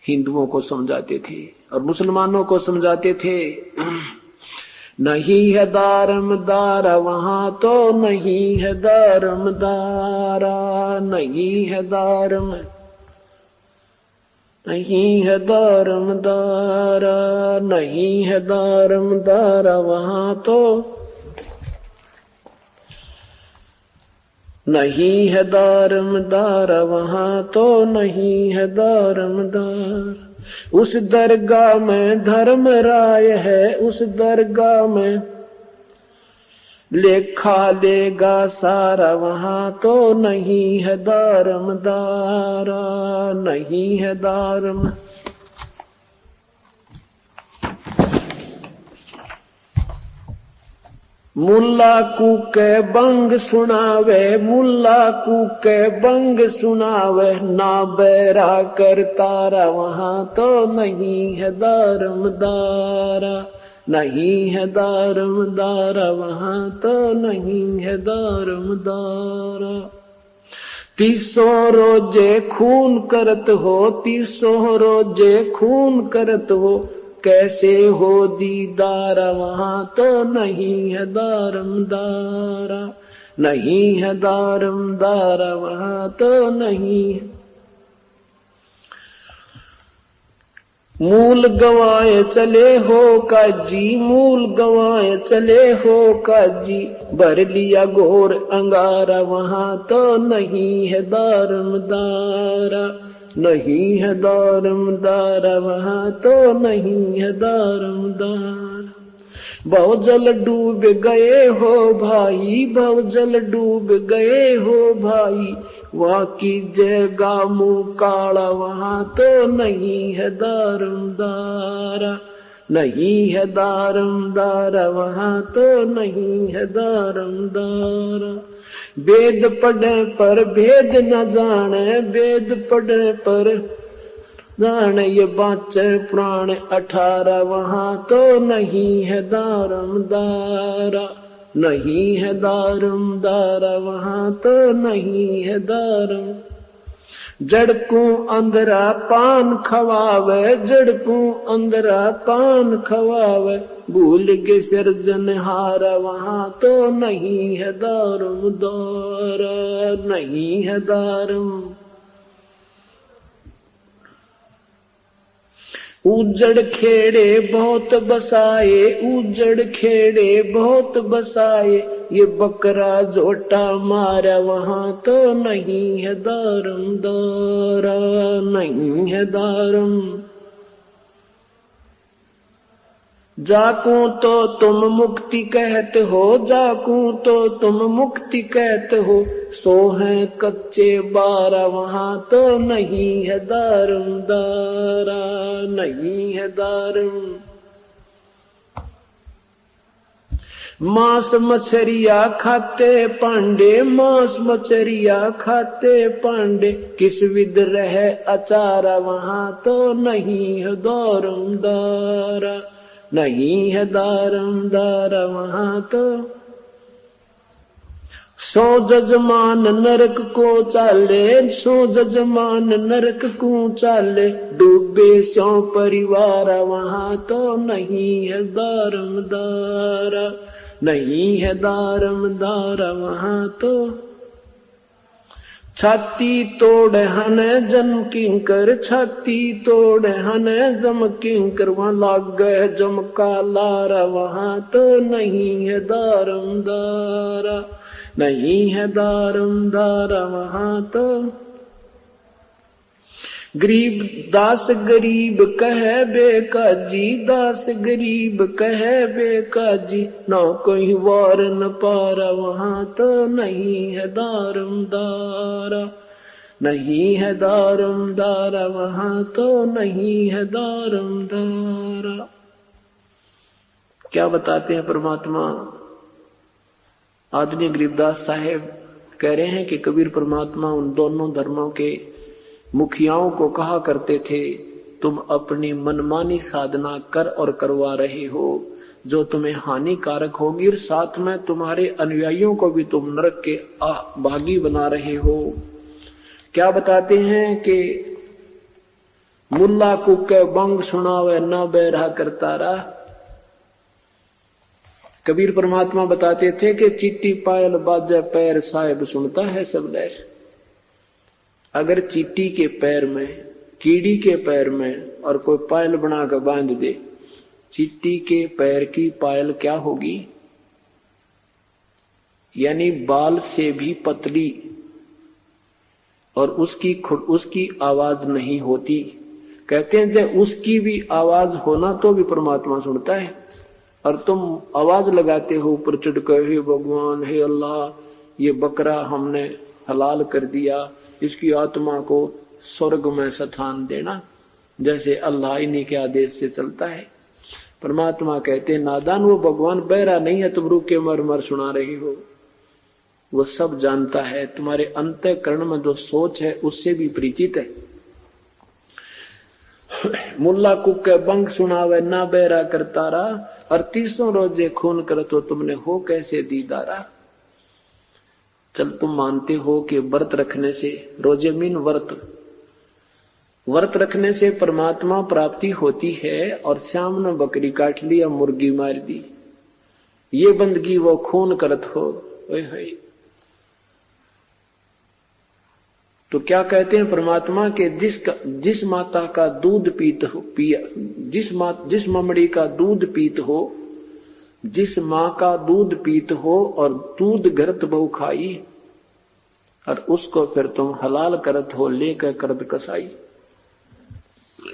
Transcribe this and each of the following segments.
हिंदुओं को समझाते थे और मुसलमानों को समझाते थे। नहीं है दारमदारा वहां तो नहीं है दारमदारा, नहीं है दारम, नहीं है दारमदारा, नहीं है दारमदारा वहां तो नहीं है दारमदारा वहां तो नहीं है दारमदार। उस दरगाह में धर्म राय है, उस दरगाह में लेखा लेगा सारा वहां तो नहीं है दारमदारा, नहीं है दारम। मुल्ला कूके बंग सुनावे, मुल्ला कूके बंग सुनावे, ना बैरा कर तारा वहां तो नहीं है दारमदारा, नहीं है दारमदारा वहां तो नहीं है दारमदारा। 300 रोजे खून करत हो, 300 रोजे खून करत हो, कैसे हो दीदारा वहां तो नहीं है दारमदारा, नहीं है दारमदारा वहां तो नहीं है। मूल गवाए चले हो काजी, मूल गवाए चले हो काजी, भर लिया घोर अंगारा वहां तो नहीं है दारमदारा, नहीं है दारमदारा वहां तो नहीं है दारमदारा। भवजल डूब गए हो भाई, भवजल डूब गए हो भाई, वहां की जगह मुंह काला वहां तो नहीं है दारमदारा, नहीं है दारमदारा वहां तो नहीं है दारमदारा। वेद पढ़े पर भेद न जाने, वेद पढ़े पर जाने ये बाचे प्राण 18 वहां तो नहीं है दारमदारा, नहीं है दारमदारा वहां तो नहीं है दारम। जड़कू अंदरा पान खवावे, जड़कू अंदरा पान खवावे, भूल के सिरजनहारा वहां तो नहीं है दारमदारा, नहीं है दारम। उजड़ खेड़े बहुत बसाए, उजड़ खेड़े बहुत बसाए, ये बकरा झोटा मारा वहां तो नहीं है दारमदारा, नहीं है दारम। जाकू तो तुम मुक्ति कहते हो, जाकू तो तुम मुक्ति कहते हो, सो है कच्चे 12 वहां तो नहीं है दारमदारा, नहीं है दारम। मांस मछरिया खाते पांडे, मांस मछरिया खाते पांडे, किस विध रहे अचारा वहां तो नहीं है दारमदारा, नहीं है दारमदारा वहां तो। 100 जजमान नरक को चाले, 100 जजमान नरक को चाले, डूबे 100 परिवार वहां तो नहीं है दारमदारा, नहीं है दारमदारा वहां तो। छाती तोड़ हने जम किंकर, छाती तोड़ हने जम किंकर, वहां लाग गए जमका लारा वहां तो नहीं है दारमदारा, नहीं है दारमदारा वहां तो। गरीब दास गरीब कहे बेकाजी, दास गरीब कहे बेकाजी, ना कोई वार न पारा वहां तो नहीं है दारमदारा, नहीं है दारमदारा वहां तो नहीं है दारमदारा। क्या बताते हैं परमात्मा? आदरणीय गरीबदास साहेब कह रहे हैं कि कबीर परमात्मा उन दोनों धर्मों के मुखियाओं को कहा करते थे, तुम अपनी मनमानी साधना कर और करवा रहे हो जो तुम्हें हानिकारक होगी, और साथ में तुम्हारे अनुयायियों को भी तुम नरक के भागी बना रहे हो। क्या बताते हैं कि मुल्ला कुके बंग सुनावे न बैरा करता रहा। कबीर परमात्मा बताते थे कि चीटी पायल बाजे पैर साहिब सुनता है सब लहर। अगर चीटी के पैर में, कीड़ी के पैर में और कोई पायल बना कर बांध दे, चीटी के पैर की पायल क्या होगी? यानी बाल से भी पतली, और उसकी आवाज नहीं होती। कहते हैं जब उसकी भी आवाज होना तो भी परमात्मा सुनता है। और तुम आवाज लगाते हो ऊपर चढ़कर, हे भगवान, हे अल्लाह, ये बकरा हमने हलाल कर दिया, इसकी आत्मा को स्वर्ग में स्थान देना, जैसे अल्लाह इन्हीं के आदेश से चलता है। परमात्मा कहते नादान, वो भगवान बहरा नहीं है, तुम रुके मर मर सुना रही हो। वो सब जानता है, तुम्हारे अंतःकरण में जो सोच है उससे भी परिचित है। मुल्ला कुके बंग सुनावे ना बहरा करता रहा, और 30 रोजे खून कर तो तुमने हो कैसे दीदारा। चल तुम मानते हो कि व्रत रखने से, रोजे मीन व्रत रखने से परमात्मा प्राप्ति होती है, और श्याम ने बकरी काट ली या मुर्गी मार दी, ये बंदगी वो खून करत हो। तो क्या कहते हैं परमात्मा के जिस माता का दूध पिया, जिस ममड़ी का दूध पीत हो, जिस माँ का दूध पीत हो और दूध घरत बहु खाई, और उसको फिर तुम हलाल करत हो लेकर करत कसाई।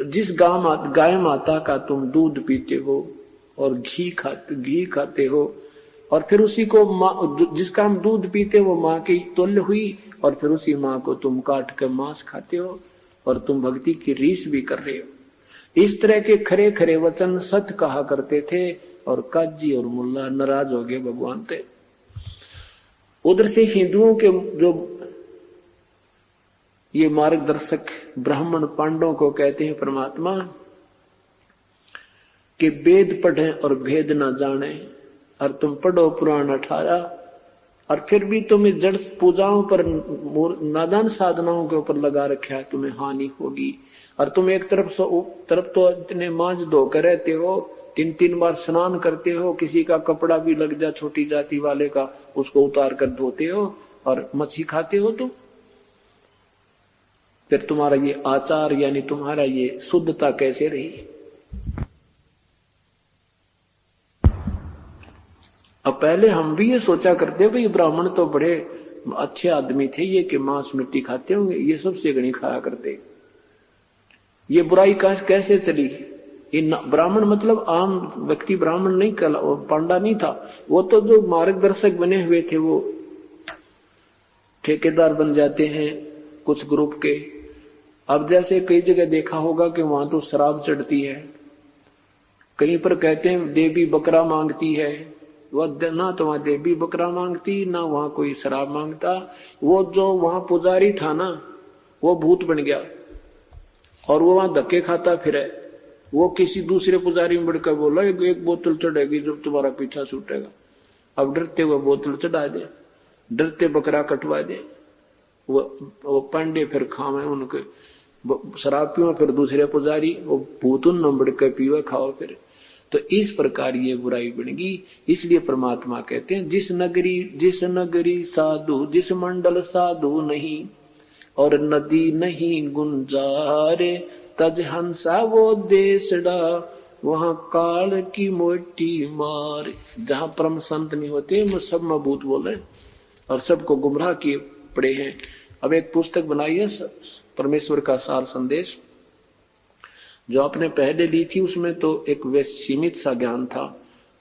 जिस गाय माता का तुम दूध पीते हो और घी खाते हो, और फिर उसी को जिसका हम दूध पीते वो माँ की तुल्य हुई, और फिर उसी माँ को तुम काट कर मांस खाते हो, और तुम भक्ति की रीस भी कर रहे हो। इस तरह के खरे खरे वचन सत्य कहा करते थे, और काजी और मुल्ला नाराज हो गए भगवान से। उधर से हिंदुओं के जो ये मार्गदर्शक ब्राह्मण पांडवों को कहते हैं परमात्मा कि वेद पढ़े और भेद न जाने, और तुम पढ़ो पुराण 18, और फिर भी तुम इस जड़ पूजाओं पर, नादान साधनाओं के ऊपर लगा रखा है, तुम्हें हानि होगी। और तुम एक तरफ तो इतने मांझ धोकर रहते हो, 3 बार स्नान करते हो, किसी का कपड़ा भी लग जा छोटी जाति वाले का, उसको उतार कर धोते हो, और मच्छी खाते हो तुम। फिर तुम्हारा ये आचार यानी तुम्हारा ये शुद्धता कैसे रही? अब पहले हम भी ये सोचा करते भाई ब्राह्मण तो बड़े अच्छे आदमी थे, ये कि मांस मिट्टी खाते होंगे, ये सब सेगणी खाया करते। ये बुराई कैसे चली? ये ब्राह्मण मतलब आम व्यक्ति ब्राह्मण नहीं, पांडा नहीं था, वो तो जो मार्गदर्शक बने हुए थे वो ठेकेदार बन जाते हैं कुछ ग्रुप के। अब जैसे कई जगह देखा होगा कि वहां तो शराब चढ़ती है, कहीं पर कहते हैं देवी बकरा मांगती है, वह ना तो वहां देवी बकरा मांगती ना वहां कोई शराब मांगता। वो जो वहां पुजारी था ना वो भूत बन गया, और वो वहां धक्के खाता फिरे। वो किसी दूसरे पुजारी में बढ़कर बोला एक बोतल चढ़ेगी जब तुम्हारा पीछा छूटेगा। अब डरते हुए बोतल चढ़ा दे, डरते बकरा कटवा दे, वो पांडे फिर खावे उनके शराब पीवा, फिर दूसरे पुजारी वो भूत उन नंबर के पीवे खाओ फिर। तो इस प्रकार ये बुराई बनेगी। इसलिए परमात्मा कहते हैं जिस नगरी साधु, जिस मंडल साधु नहीं, और नदी नहीं गुंजारे, तज हंसा वो देशड़ा, वहां काल की मोटी मार। जहां परम संत नहीं होते वो सब मबूत बोले और सबको गुमराह किए पड़े हैं। अब एक पुस्तक बनाई है परमेश्वर का सार संदेश, जो आपने पहले ली थी उसमें तो एक सीमित सा ज्ञान था।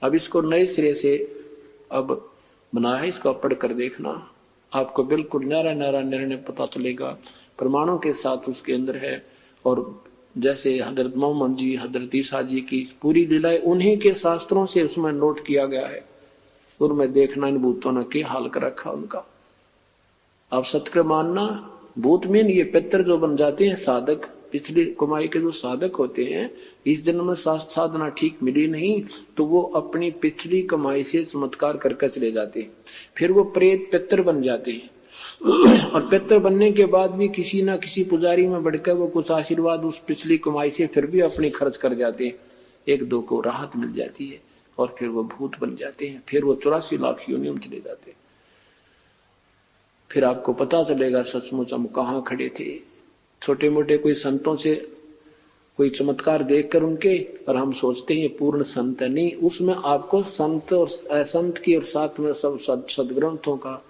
अब इसको नए सिरे से अब बना है, इसको पढ़कर देखना, आपको बिल्कुल न्यारा न्यारा निर्णय पता चलेगा, प्रमाणों के साथ उसके अंदर है। और जैसे हजरत मोहम्मद जी, हजरत ईसा जी की पूरी लीलाएं उन्हीं के शास्त्रों से उसमें नोट किया गया है। उनमें देखना इन भूतों ने क्या हाल कर रखा उनका। आप सत्य मानना, भूत में ये पितर जो बन जाते हैं साधक, पिछली कमाई के जो साधक होते हैं, इस जन्म में साधना ठीक मिली नहीं तो वो अपनी पिछली कमाई से चमत्कार करके चले जाते हैं, फिर वो प्रेत पितर बन जाते हैं। और पितर बनने के बाद भी किसी ना किसी पुजारी में बढ़कर वो कुछ आशीर्वाद उस पिछली कमाई से फिर भी अपनी खर्च कर जाते हैं, एक दो को राहत मिल जाती है और फिर वो भूत बन जाते हैं, फिर वो 84 लाख योनियों में चले जाते हैं। फिर आपको पता चलेगा सचमुच हम कहाँ खड़े थे। छोटे मोटे कोई संतों से कोई चमत्कार देखकर उनके, और हम सोचते हैं पूर्ण संत है, नहीं, उसमें आपको संत और असंत की और साथ में सब सदग्रंथों का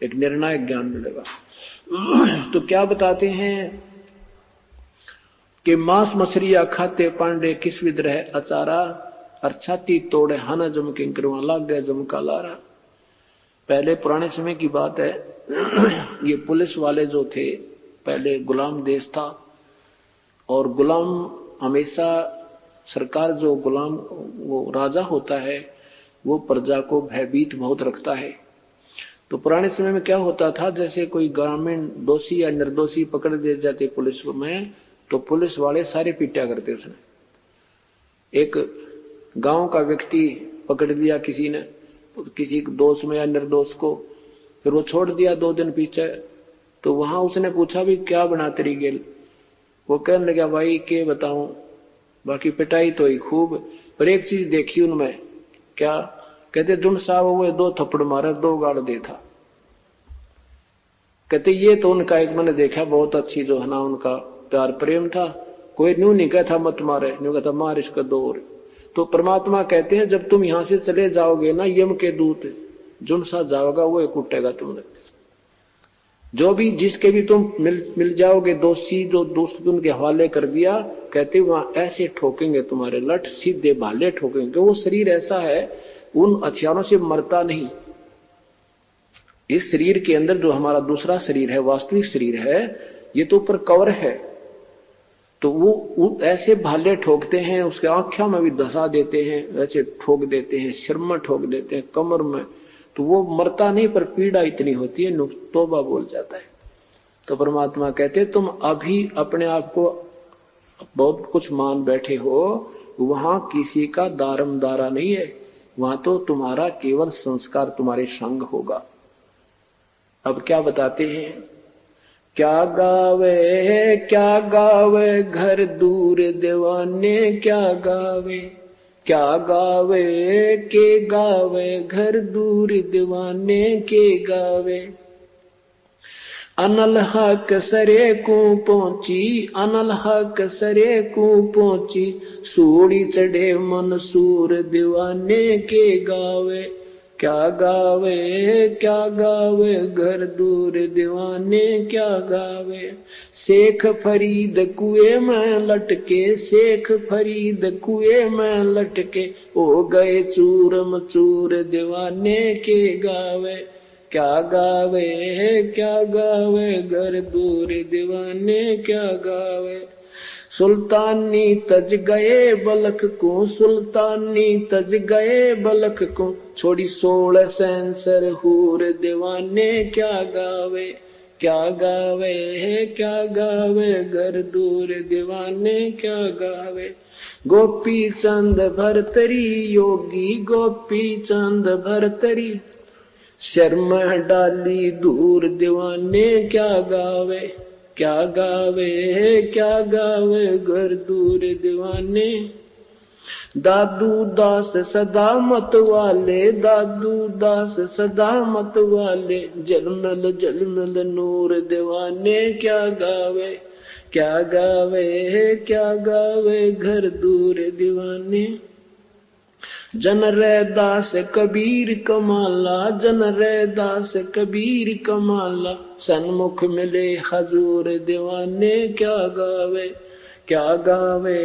एक निर्णायक ज्ञान मिलेगा। तो क्या बताते हैं कि मांस मछलियां खाते पांडे किस विध रहे अचारा, और छाती तोड़े हन जम किंकरवा लाग गए जम का लारा। पहले पुराने समय की बात है, ये पुलिस वाले जो थे, पहले गुलाम देश था और गुलाम हमेशा सरकार जो गुलाम वो राजा होता है वो प्रजा को भयभीत बहुत रखता है। तो पुराने समय में क्या होता था, जैसे कोई ग्रामीण दोषी या निर्दोषी पकड़ दे जाते पुलिस में, तो पुलिस वाले सारे पीटा करते। उसने एक गांव का व्यक्ति पकड़ लिया किसी ने, किसी दोष में या निर्दोष को, फिर वो छोड़ दिया 2 दिन पीछे, तो वहां उसने पूछा भी क्या बना तेरी गेल, वो कहने लगा भाई के बताऊं, बाकी पिटाई तो ही खूब, पर एक चीज देखी उनमें, क्या कहते, जुन साहब वो 2 थप्पड़ मारे 2 गाड़ दे था। कहते ये तो उनका एक मैंने देखा बहुत अच्छी जो है ना उनका प्यार प्रेम था, कोई न्यू नहीं कहता मत मारे, न्यू कहता मार इसका 2 और। तो परमात्मा कहते हैं जब तुम यहां से चले जाओगे ना, यम के दूत जुन सा जाओगा वो कुटेगा तुमने। जो भी जिसके भी तुम मिल जाओगे दोषी, जो दोस्त उनके हवाले कर दिया, कहते वहां ऐसे ठोकेंगे तुम्हारे लठ, सीधे भाले ठोकेंगे। वो शरीर ऐसा है उन हथियारों से मरता नहीं। इस शरीर के अंदर जो हमारा दूसरा शरीर है, वास्तविक शरीर है, ये तो ऊपर कवर है, तो वो ऐसे भाले ठोकते हैं, उसके आंखों में भी धसा देते हैं, ऐसे ठोक देते हैं, सिर में ठोक देते हैं, कमर में, तो वो मरता नहीं, पर पीड़ा इतनी होती है तौबा बोल जाता है। तो परमात्मा कहते तुम अभी अपने आप को बहुत कुछ मान बैठे हो, वहां किसी का दारमदारा नहीं है, वहां तो तुम्हारा केवल संस्कार तुम्हारे संग होगा। अब क्या बताते हैं, क्या गावे घर दूर दीवाने, क्या गावे के गावे घर दूर दीवाने के गावे। अनल हक सरे को पहुंची, अनल हक सरे को पहुंची, सूड़ी चढ़े मंसूर दीवाने के गावे। क्या गावे घर दूर दीवाने क्या गावे। शेख फरीद कुएं में लटके, शेख फरीद कुएं में लटके, हो गए चूरम चूर दीवाने के गावे। क्या गावे घर दूर दीवाने क्या गावे। सुल्तानी तज गए बलख को, सुल्तानी तज गए बलख को, छोड़ी 16 सेंसर हूर दीवाने क्या गावे। क्या गावे घर दूर दीवाने क्या गावे। गोपी चंद भरतरी योगी, गोपी चंद भरतरी, शर्म डाली दूर दीवाने क्या गावे। क्या गावे घर दूर दीवाने। दादू दास सदा मत वाले, दादू दास सदा मत वाले, जलमल जलमल नूर दीवाने क्या गावे। क्या गावे घर दूर दीवाने। जन रैदास कबीर कमाला, जन रैदास कबीर कमाला, सन्मुख मिले हजूर दीवाने क्या गावे। क्या गावे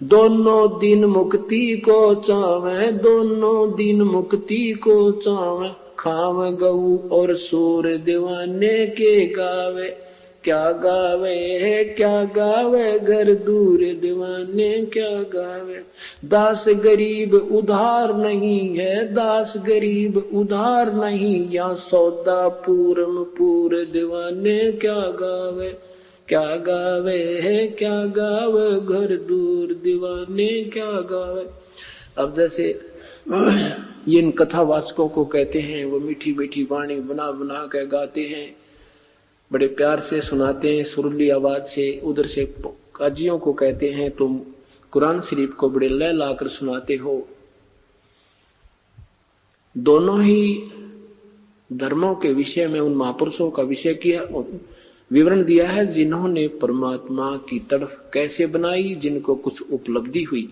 दोनों दिन मुक्ति को चावे, दोनों दिन मुक्ति को चावे, खाव गऊ और सूर दीवाने के गावे। क्या गावे घर दूर दीवाने क्या गावे। दास गरीब उधार नहीं है, दास गरीब उधार नहीं, या सौदा पूरम पूर दीवाने क्या गावे। क्या गावे घर दूर दीवाने क्या गावे। अब जैसे ये इन कथावाचकों को कहते हैं। वो मीठी मीठी वाणी बना बना कर गाते हैं, बड़े प्यार से सुनाते हैं, सुरीली आवाज से। उधर से काजियों को कहते हैं तुम कुरान शरीफ को बड़े लय लाकर सुनाते हो। दोनों ही धर्मों के विषय में उन महापुरुषों का विषय किया, विवरण दिया है जिन्होंने परमात्मा की तड़फ कैसे बनाई, जिनको कुछ उपलब्धि हुई।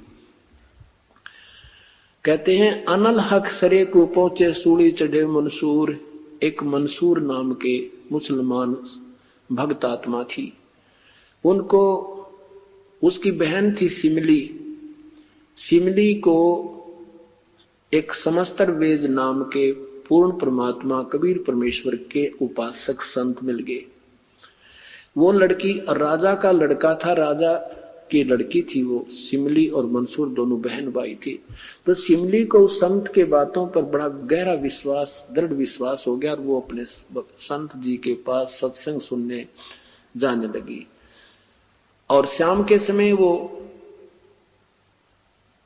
कहते हैं अनल हक सरे को पहुंचे सूली चढ़े मंसूर। एक मंसूर नाम के मुसलमान भक्त आत्मा थी, उनको उसकी बहन थी सिमली। सिमली को एक समस्तर वेज नाम के पूर्ण परमात्मा कबीर परमेश्वर के उपासक संत मिल गए। वो लड़की राजा का लड़का था, राजा की लड़की थी वो। सिमली और मंसूर दोनों बहन भाई थे। तो सिमली को उस संत के बातों पर बड़ा गहरा विश्वास, दृढ़ विश्वास हो गया और वो अपने संत जी के पास सत्संग सुनने जाने लगी। और शाम के समय वो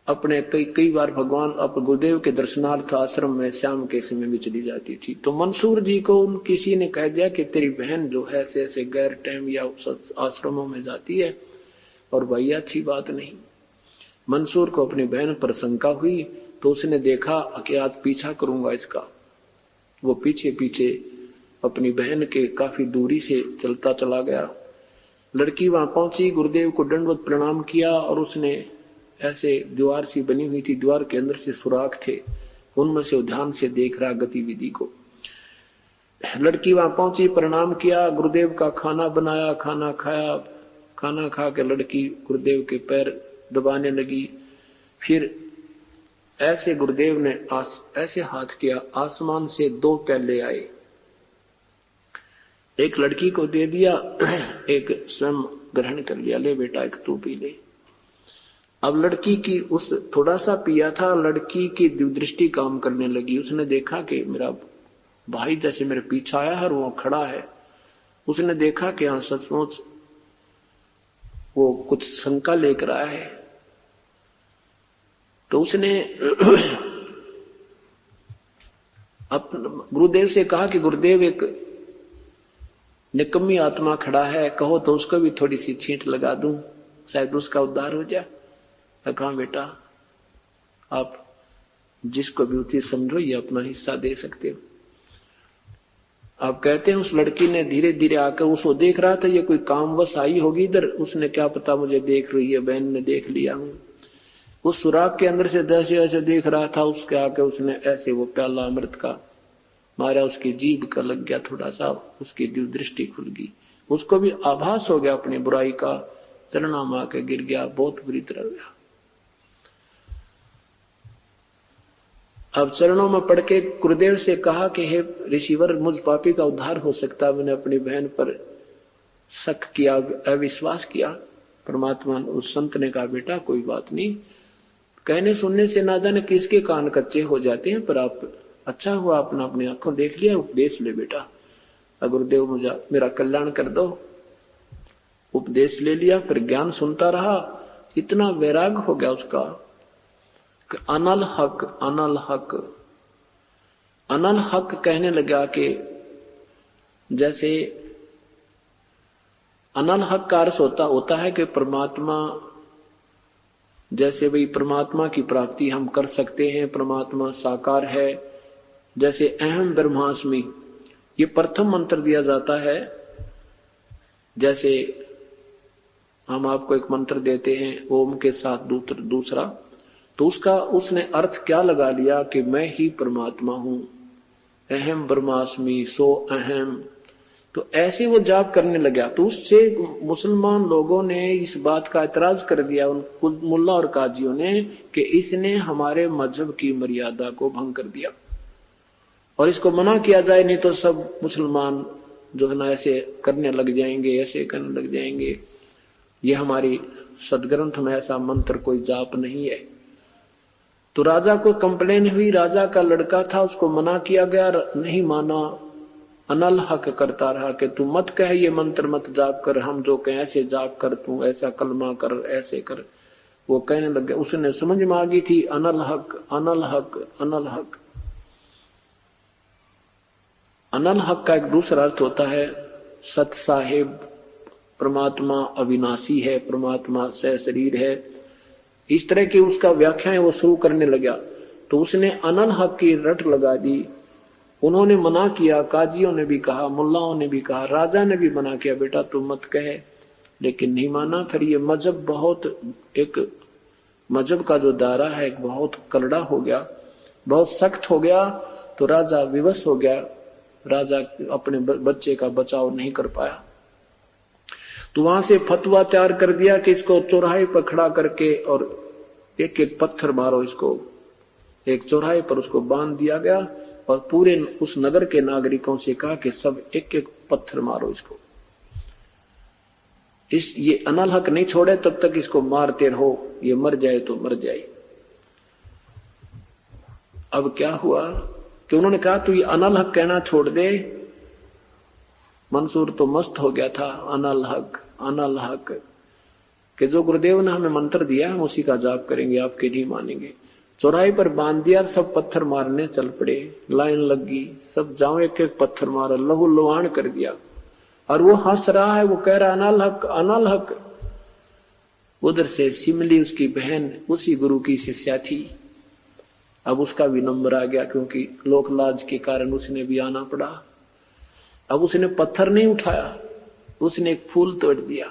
अपने कई बार भगवान अपने गुरुदेव के दर्शनार्थ आश्रम में शाम के समय में चली जाती थी। तो मंसूर जी को उन किसी ने कह दिया कि तेरी बहन जो है ऐसे गैर टाइम या आश्रमों में जाती है और भाई अच्छी बात नहीं। मंसूर को अपनी बहन पर शंका हुई, तो उसने देखा कि आज पीछा करूंगा इसका। वो पीछे पीछे अपनी बहन के काफी दूरी से चलता चला गया। लड़की वहां पहुंची, गुरुदेव को दंडवत प्रणाम किया और उसने ऐसे दीवार सी बनी हुई थी, दीवार के अंदर से सुराख थे, उनमें से ध्यान से देख रहा गतिविधि को। लड़की वहां पहुंची, प्रणाम किया, गुरुदेव का खाना बनाया, खाना खाया। खाना खा के लड़की गुरुदेव के पैर दबाने लगी। फिर ऐसे गुरुदेव ने ऐसे हाथ किया, आसमान से 2 प्याले आए, एक लड़की को दे दिया, एक स्वयं ग्रहण कर लिया। ले बेटा एक तू पी ले। अब लड़की की उस थोड़ा सा पिया था, लड़की की दृष्टि काम करने लगी। उसने देखा कि मेरा भाई जैसे मेरे पीछे आया है और वो खड़ा है। उसने देखा कि हाँ सचमुच वो कुछ शंका लेकर आया है। तो उसने गुरुदेव से कहा कि गुरुदेव एक निकम्मी आत्मा खड़ा है, कहो तो उसको भी थोड़ी सी छींट लगा दूं, शायद उसका उद्धार हो जाए। कहा बेटा आप जिसको भी उचित समझो ये अपना हिस्सा दे सकते हो। आप कहते हैं उस लड़की ने धीरे धीरे आकर उसको देख रहा था, ये कोई कामवश आई होगी इधर, उसने क्या पता मुझे देख रही है, बहन ने देख लिया हूं। उस सुराख के अंदर से जैसे ऐसे देख रहा था, उसके आके उसने ऐसे वो प्याला अमृत का मारा, उसकी जीभ का लग गया थोड़ा सा, उसकी दृष्टि खुल गई। उसको भी आभास हो गया अपनी बुराई का, चरणा मां के गिर गया, बहुत बुरी तरह गया। अब चरणों में पड़ के गुरुदेव से कहा कि हे ऋषिवर, मुझ पापी का उद्धार हो सकता, मैंने अपनी बहन पर शक किया, अविश्वास किया। परमात्मा उस संत ने कहा बेटा कोई बात नहीं, कहने सुनने से ना जाने किसके कान कच्चे हो जाते हैं, पर आप अच्छा हुआ अपना अपनी आंखों देख लिया, उपदेश ले बेटा, गुरुदेव मुझे मेरा कल्याण कर दो। उपदेश ले लिया, फिर ज्ञान सुनता रहा। इतना वैराग हो गया उसका, अनल हक अनल हक अनल हक कहने लगा कि जैसे अनल हक का अर्थ होता है कि परमात्मा, जैसे भाई परमात्मा की प्राप्ति हम कर सकते हैं, परमात्मा साकार है। जैसे अहम ब्रह्मास्मि ये प्रथम मंत्र दिया जाता है। जैसे हम आपको एक मंत्र देते हैं ओम के साथ दूसरा, तो उसका उसने अर्थ क्या लगा लिया कि मैं ही परमात्मा हूं, अहम ब्रह्मास्मि सो अहम। तो ऐसे वो जाप करने लगा। तो उससे मुसलमान लोगों ने इस बात का एतराज कर दिया, उन मुल्ला और काजियों ने, कि इसने हमारे मजहब की मर्यादा को भंग कर दिया और इसको मना किया जाए, नहीं तो सब मुसलमान जो है ना ऐसे करने लग जाएंगे, ऐसे करने लग जाएंगे। ये हमारी सदग्रंथ में ऐसा मंत्र कोई जाप नहीं है। तो राजा को कंप्लेन हुई, राजा का लड़का था, उसको मना किया गया, नहीं माना, अनल हक करता रहा कि तू मत कह ये मंत्र मत जाप कर, हम जो कहें ऐसे जाप कर, तू ऐसा कलमा कर, ऐसे कर। वो कहने लग गया, उसने समझ में आ गई थी अनल हक अनल हक अनल हक। अनल हक का एक दूसरा अर्थ होता है सत साहेब, परमात्मा अविनाशी है, परमात्मा सशरीर है। इस तरह की उसका व्याख्या है वो शुरू करने लगा तो उसने अनल हक की रट लगा दी। उन्होंने मना किया, काजियों ने भी कहा, मुल्लाओं ने भी कहा, राजा ने भी मना किया, बेटा तुम मत कहे, लेकिन नहीं माना। फिर ये मजहब बहुत एक मजहब का जो दायरा है एक बहुत कलड़ा हो गया, बहुत सख्त हो गया। तो राजा विवश हो गया, राजा अपने बच्चे का बचाव नहीं कर पाया। तो वहां से फतवा तैयार कर दिया कि इसको चौराहे पर खड़ा करके और एक एक पत्थर मारो इसको। एक चौराहे पर उसको बांध दिया गया और पूरे उस नगर के नागरिकों से कहा कि सब एक एक पत्थर मारो इसको। ये अनल हक नहीं छोड़े तब तक इसको मारते रहो, ये मर जाए तो मर जाए। अब क्या हुआ कि उन्होंने कहा तू ये अनल हक कहना छोड़ दे। मंसूर तो मस्त हो गया था, अनल हक कि जो गुरुदेव ने हमें मंत्र दिया हम उसी का जाप करेंगे, आपके नहीं मानेंगे। चौराहे पर बांध दिया, सब पत्थर मारने चल पड़े, लाइन लग गई, सब जाओ एक एक पत्थर मारा, लहू लुहान कर दिया। और वो हंस रहा है, वो कह रहा अनल हक अनल हक। उधर से सिमली उसकी बहन उसी गुरु की शिष्या थी। अब उसका भी नंबर आ गया क्योंकि लोक लाज के कारण उसने भी आना पड़ा। अब उसने पत्थर नहीं उठाया, उसने एक फूल तोड़ दिया।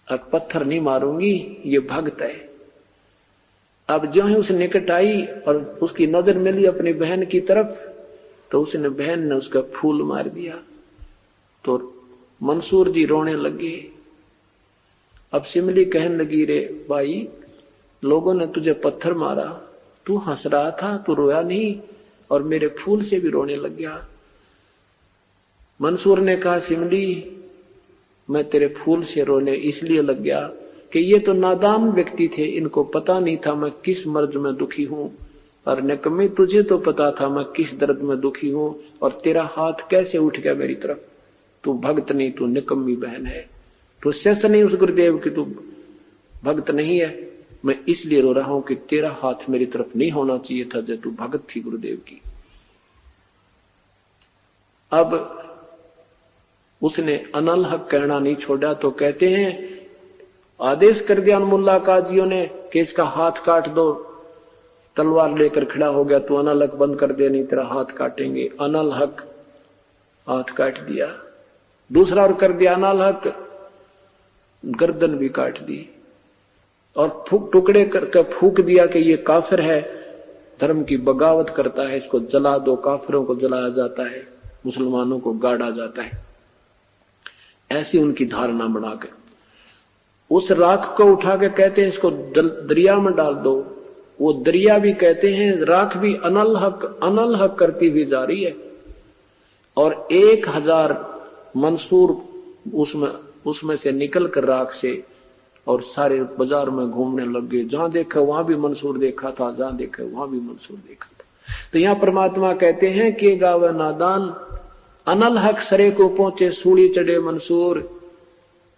अब पत्थर नहीं मारूंगी, ये भक्त है। अब जो है उस निकट आई और उसकी नजर मिली अपनी बहन की तरफ, तो उसने बहन ने उसका फूल मार दिया। तो मंसूर जी रोने लगे। अब सिमली कहने लगी, रे भाई लोगों ने तुझे पत्थर मारा, तू हंस रहा था, तू रोया नहीं और मेरे फूल से भी रोने लग गया। मंसूर ने कहा, सिमली मैं तेरे फूल से रोने इसलिए लग गया कि ये तो नादान व्यक्ति थे, इनको पता नहीं था मैं किस मर्ज में दुखी हूं। और निकम्मी तुझे तो पता था मैं किस दर्द में दुखी हूं, और तेरा हाथ कैसे उठ गया मेरी तरफ। तू भक्त नहीं, तू निकम्मी बहन है, तू शिष्य नहीं उस गुरुदेव की, तू भक्त नहीं है। मैं इसलिए रो रहा हूं कि तेरा हाथ मेरी तरफ नहीं होना चाहिए था जब तू भगत थी गुरुदेव की। अब उसने अनल हक कहना नहीं छोड़ा तो कहते हैं आदेश कर दिया मुल्ला काजियों ने कि इसका हाथ काट दो। तलवार लेकर खड़ा हो गया, तू अनल हक बंद कर दे नहीं तेरा हाथ काटेंगे। अनल हक हाथ काट दिया। दूसरा और कर दिया अनल हक, गर्दन भी काट दी और टुकड़े करके फूक दिया कि ये काफिर है, धर्म की बगावत करता है, इसको जला दो। काफिरों को जलाया जाता है, मुसलमानों को गाड़ा जाता है। ऐसी उनकी धारणा बनाकर उस राख को उठा के कहते हैं इसको दरिया में डाल दो। वो दरिया भी कहते हैं, राख भी अनल हक करती हुई जा रही है। और 1000 मंसूर उसमें से निकल कर राख से और सारे बाजार में घूमने लग गए। जहां देखा वहां भी मंसूर देखा था, जहां देखा वहां भी मंसूर देखा था। तो यहां परमात्मा कहते हैं कि गावे नादान अनल हक सरे को पहुंचे सूली चढ़े मंसूर,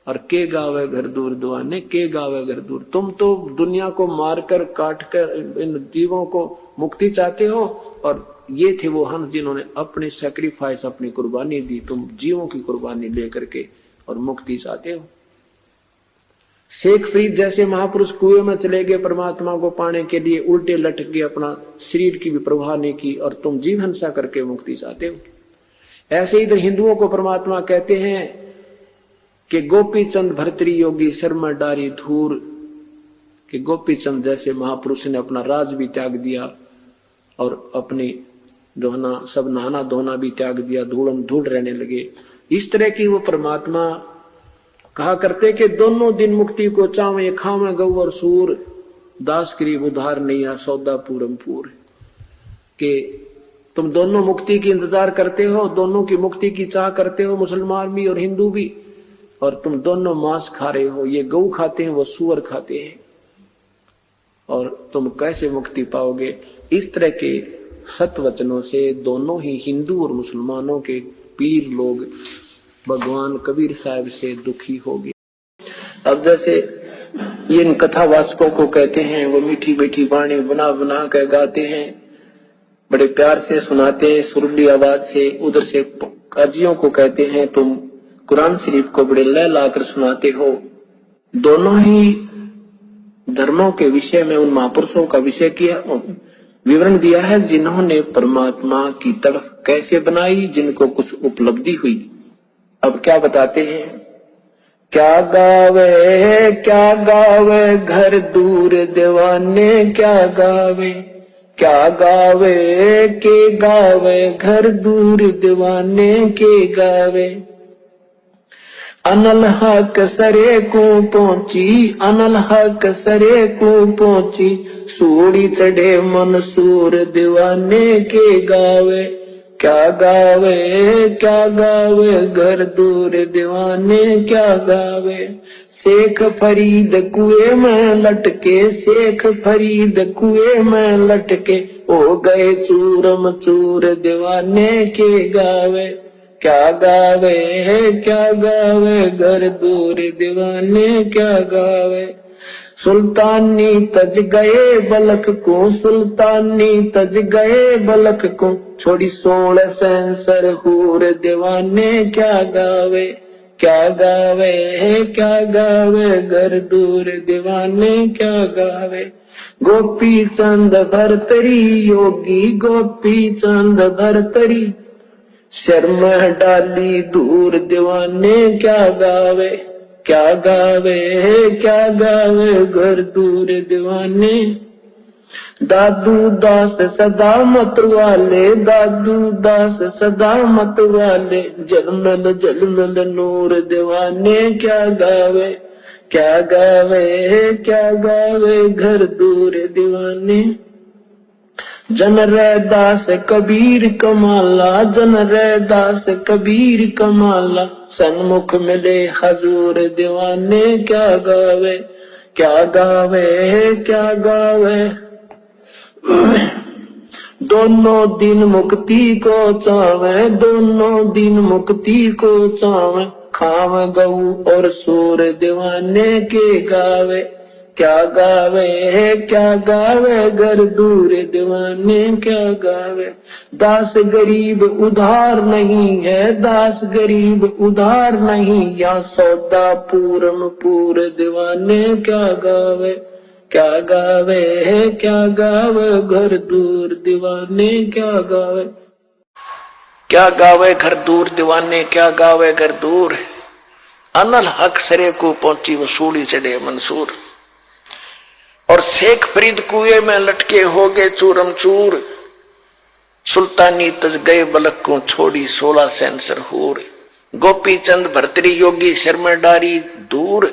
और के गावे घर दूर दुआने, के गावे घर दूर। तुम तो दुनिया को मारकर काटकर इन जीवों को मुक्ति चाहते हो, और ये थे वो हंस जिन्होंने अपनी सैक्रिफाइस, अपनी कुर्बानी दी। तुम जीवों की कुर्बानी लेकर के और मुक्ति चाहते हो। शेख फरीद जैसे महापुरुष कुएं में चले गए परमात्मा को पाने के लिए, उल्टे लटक गए, अपना शरीर की भी परवाह नहीं की, और तुम जीव हिंसा करके मुक्ति चाहते हो। ऐसे इधर हिंदुओं को परमात्मा कहते हैं कि गोपी चंद भर्तरी योगी शर्मा डारी धूर, कि गोपी चंद जैसे महापुरुष ने अपना राज भी त्याग दिया और अपनी दोहना सब नहाना धोना भी त्याग दिया, धूड़म धूड़ रहने लगे। इस तरह की वो परमात्मा कहा करते कि दोनों दिन मुक्ति को चावे, खावे गौ और सूर, दास गरीब उधार नैया सौदा पूरम पूर। कि तुम दोनों मुक्ति की इंतजार करते हो, दोनों की मुक्ति की चाह करते हो, मुसलमान भी और हिंदू भी, और तुम दोनों मांस खा रहे हो। ये गौ खाते हैं, वो सुअर खाते हैं, और तुम कैसे मुक्ति पाओगे। इस तरह के सत्वचनों से दोनों ही हिंदू और मुसलमानों के पीर लोग भगवान कबीर साहब से दुखी हो गए। अब जैसे ये इन कथावाचकों को कहते हैं। वो मीठी मीठी वाणी बना बना कर गाते हैं, बड़े प्यार से सुनाते हैं, सुरीली आवाज से। उधर से काजियों को कहते हैं तुम कुरान शरीफ को बड़े लय लाकर सुनाते हो। दोनों ही धर्मों के विषय में उन महापुरुषों का विषय किया, विवरण दिया है जिन्होंने परमात्मा की तरफ कैसे बनाई, जिनको कुछ उपलब्धि हुई। अब क्या बताते हैं, क्या गावे घर दूर दीवाने, क्या गावे के गावे घर दूर दीवाने के गावे। अनल हक सरे को पहुंची, अनल हक सरे को पहुंची, सूड़ी चढ़े मंसूर दीवाने के गावे। क्या गावे घर दूर दीवाने क्या गावे। शेख फरीद कुएं में लटके, शेख फरीद कुएं में लटके, हो गए चूरम चूर दीवाने के गावे। क्या गावे घर दूर दीवाने क्या गावे। सुल्तानी तज गए बलक को, सुल्तानी तज गए बलक को, छोड़ी 16 सेंसर हूर दीवाने क्या गावे। क्या गावे घर दूर दीवाने क्या गावे। गोपी चंद भरतरी योगी, गोपी चंद भरतरी, शर्म डाली दूर दीवाने क्या गावे। क्या गावे घर दूर दीवाने। दादू दास सदा मत वाले, दादू दास सदा मत वाले, जलमल जलमल नूर दीवाने क्या गावे। क्या गावे घर दूर दीवाने। जन रैदास कबीर कमाला, जन रैदास कबीर कमाला, सन्मुख मिले हजूर दीवाने क्या गावे। क्या गावे दोनों दिन मुक्ति को चावे, दोनों दिन मुक्ति को चावे, खाव गऊ और सूर दीवाने के गावे। क्या गावे घर दूर दीवाने क्या गावे। दास गरीब उधार नहीं है, दास गरीब उधार नहीं, या सौदा पूरम पूर दीवाने क्या गावे। क्या गावे घर दूर दीवाने क्या गावे। क्या गावे घर दूर दीवाने क्या गावे घर दूर। अनल हक सरे को पहुंची वो सूड़ी चढ़े मंसूर, और शेख फरीद कुएं में लटके हो गए चूरम चूर। सुल्तानी तज गए बलक को छोड़ी 16 सेंसर हूर। गोपी चंद भरतरी योगी शर्मडारी दूर,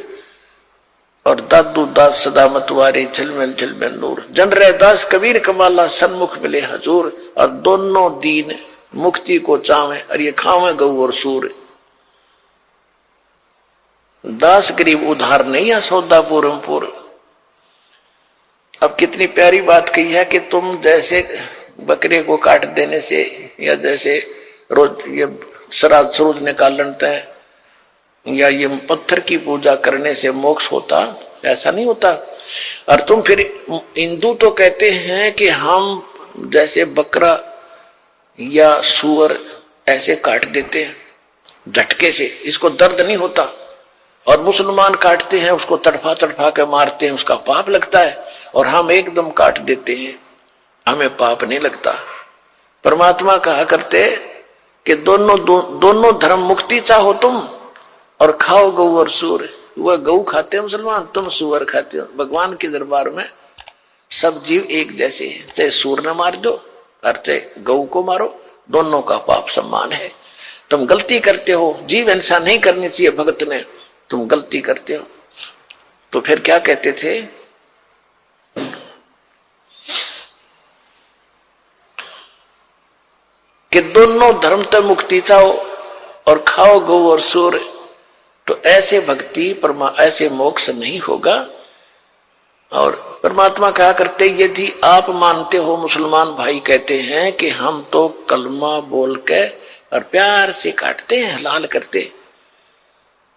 और दादू दास सदा मतवारे झलमल झलमल नूर। जन रैदास कबीर कमाला सन्मुख मिले हजूर, और दोनों दीन मुक्ति को चावे, और ये खावे गऊ और सूर। दास गरीब उधार नहीं या सौदा पूरम पूर। अब कितनी प्यारी बात कही है कि तुम जैसे बकरे को काट देने से, या जैसे रोज ये श्राद्ध सूद निकालते हैं, या ये पत्थर की पूजा करने से मोक्ष होता, ऐसा नहीं होता। और तुम फिर हिंदू तो कहते हैं कि हम जैसे बकरा या सूअर ऐसे काट देते हैं झटके से, इसको दर्द नहीं होता। और मुसलमान काटते हैं, उसको तड़फा तड़फा के मारते हैं, उसका पाप लगता है। और हम एकदम काट देते हैं, हमें पाप नहीं लगता। परमात्मा कहा करते कि दोनों धर्म मुक्ति चाहो तुम, और खाओ गऊ और सूर। वह गऊ खाते हैं मुसलमान, तुम सूअर खाते हो। भगवान के दरबार में सब जीव एक जैसे हैं, चाहे सूर न मार दो और चाहे गऊ को मारो, दोनों का पाप समान है। तुम गलती करते हो, जीव हिंसा नहीं करनी चाहिए भगत ने, तुम गलती करते हो। तो फिर क्या कहते थे कि दोनों धर्म तक मुक्ति चाहो और खाओ गौ और सूर। तो ऐसे भक्ति ऐसे मोक्ष नहीं होगा। और परमात्मा कहा करते, यदि आप मानते हो, मुसलमान भाई कहते हैं कि हम तो कलमा बोल के और प्यार से काटते हैं, हलाल करते,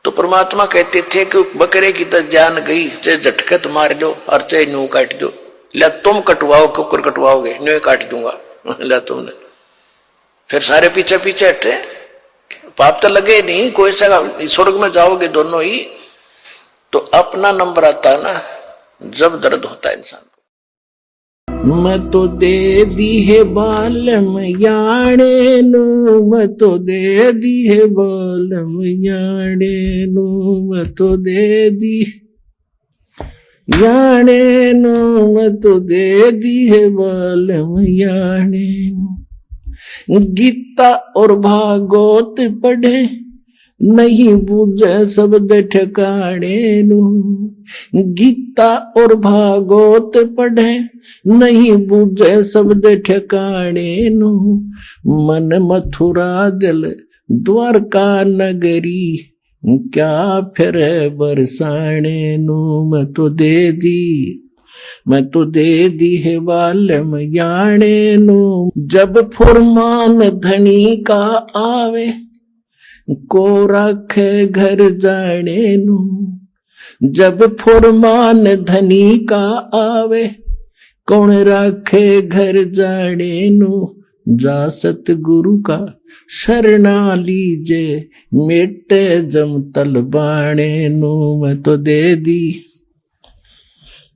तो परमात्मा कहते थे कि बकरे की तो जान गई, चाहे झटकत मार लो और चाहे न्यू काट दो। ला तुम कटवाओ, कुकर कटवाओगे, न्यू काट दूंगा। ला तुमने फिर सारे पीछे पीछे हटे, पाप तो लगे नहीं, कोई सा स्वर्ग में जाओगे दोनों ही। तो अपना नंबर आता है ना जब दर्द होता है इंसान को। मैं तो दे दी है बालम याणे नू, मैं तो दे दी है बालम याणे नू, मैं तो दे दी याणे नू, मैं तो दे दी है बालम याणे नू। गीता और भागवत पढ़े नहीं बूझे शब्द ठिकाने नू, गीता और भागवत पढ़े नहीं बूझे शब्द ठिकाने नू। मन मथुरा दिल द्वारका नगरी, क्या फिर बरसाने नू। मैं तो दे दी, मैं तो दे दी है बालम याणे नू। जब फुरमान धनी का आवे, को रखे घर जाने नू। जब फुरमान धनी का आवे, कौन रखे घर जाने नू। जा सतगुरु का शरणा लीजे, मेटे जम तल बाणे नू। मैं तो दे दी,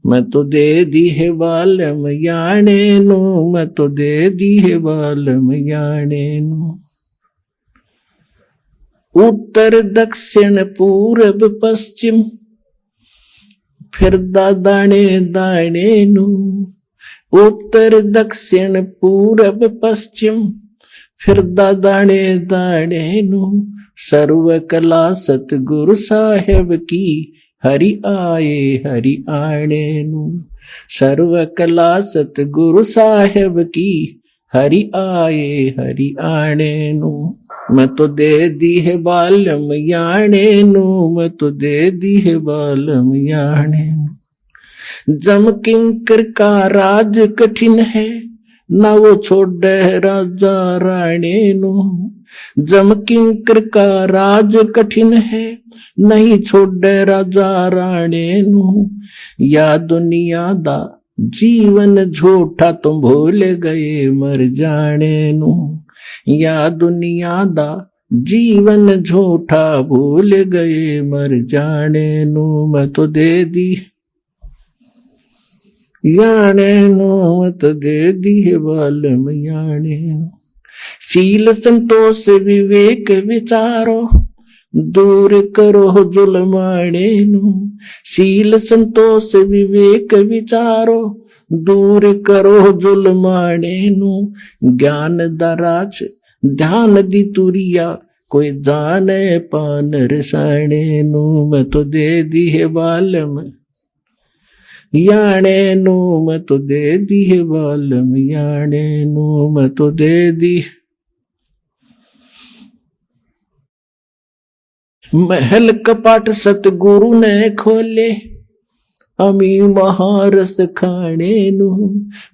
मैं तो दे दी है बालम याणे नू, मैं तो दे दी है बालम याणे नू। उत्तर दक्षिण पूरब पश्चिम, फिर दाने दाने नू। उत्तर दक्षिण पूरब पश्चिम, फिर दाने दाने नू। सर्व कला सतगुरु साहेब की, हरि आए हरि आने नू। सर्व कला सतगुरु साहेब की, हरि आए हरि आने नू। मैं तो दे दी है बालम याणे नू, मैं तो दे दी है बालम याणे नू। जम किंकर का राज कठिन है, ना वो छोड़े राजा राणे नू। जम किंकर का राज कठिन है, नहीं छोड़े राजा राणे नू। या दुनिया दा जीवन झूठा, तुम भूल गए मर जाने नू। या दुनिया दा जीवन झूठा, भूल गए मर जाने नू। मैं तो दे दी याणे नू, मैं तो दे दी है बालम याणे नू। शील संतोष विवेक विचारो, दूर करो जुलमाणे नू। शील संतोष विवेक विचारो, दूर करो जुलमाणे नू। ज्ञान दराज ध्यान दी तुरिया, कोई जाने पान रसाणे नू। मैं तो दे दी है बालम याणे नू, मैं तो दे दी है बालम याणे नू। मैं तो दे दी। महल कपाट सतगुरु ने खोले, अमी महारस खाने नू।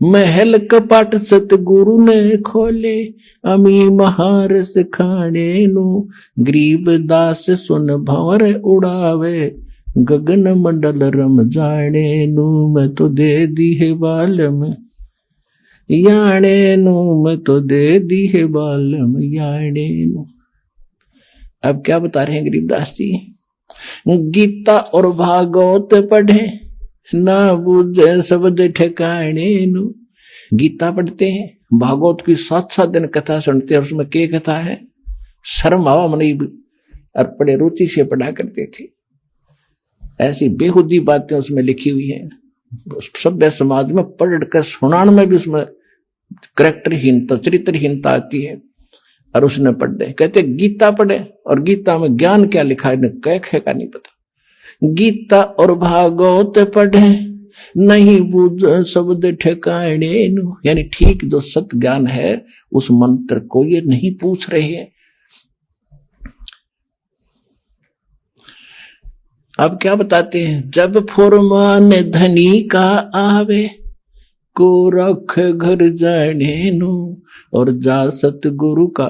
महल कपाट सतगुरु ने खोले, अमी महारस खाने नू। गरीब दास सुन भंवर उड़ावे, गगन मंडल रम जाने नू। मैं तो दे दी है बालम याणे नू, मैं तो दे दी है बालम याणे नू। अब क्या बता रहे हैं गरीबदास जी? गीता और भागवत पढ़े, ना बूझे शब्द ठिकाने नू। गीता पढ़ते हैं, भागवत की 7-7 दिन कथा सुनते हैं। उसमें क्या कथा है? शर्म आवा मनी और बड़े रुचि से पढ़ा करते थे। ऐसी बेहुदी बातें उसमें लिखी हुई है। सभ्य समाज में पढ़ कर सुनाने में भी उसमें कैरेक्टरहीनता, चरित्रहीनता आती है। और उसने पढ़ दे, कहते गीता पढ़े, और गीता में ज्ञान क्या लिखा है कह का नहीं पता। गीता और भागवत पढ़े, नहीं बूझ शब्द ठिकाने नू। यानी ठीक जो सत ज्ञान है उस मंत्र को ये नहीं पूछ रहे हैं। अब क्या बताते हैं? जब फुरमान धनी का आवे, को रख घर जाने नू। और जा सतगुरु का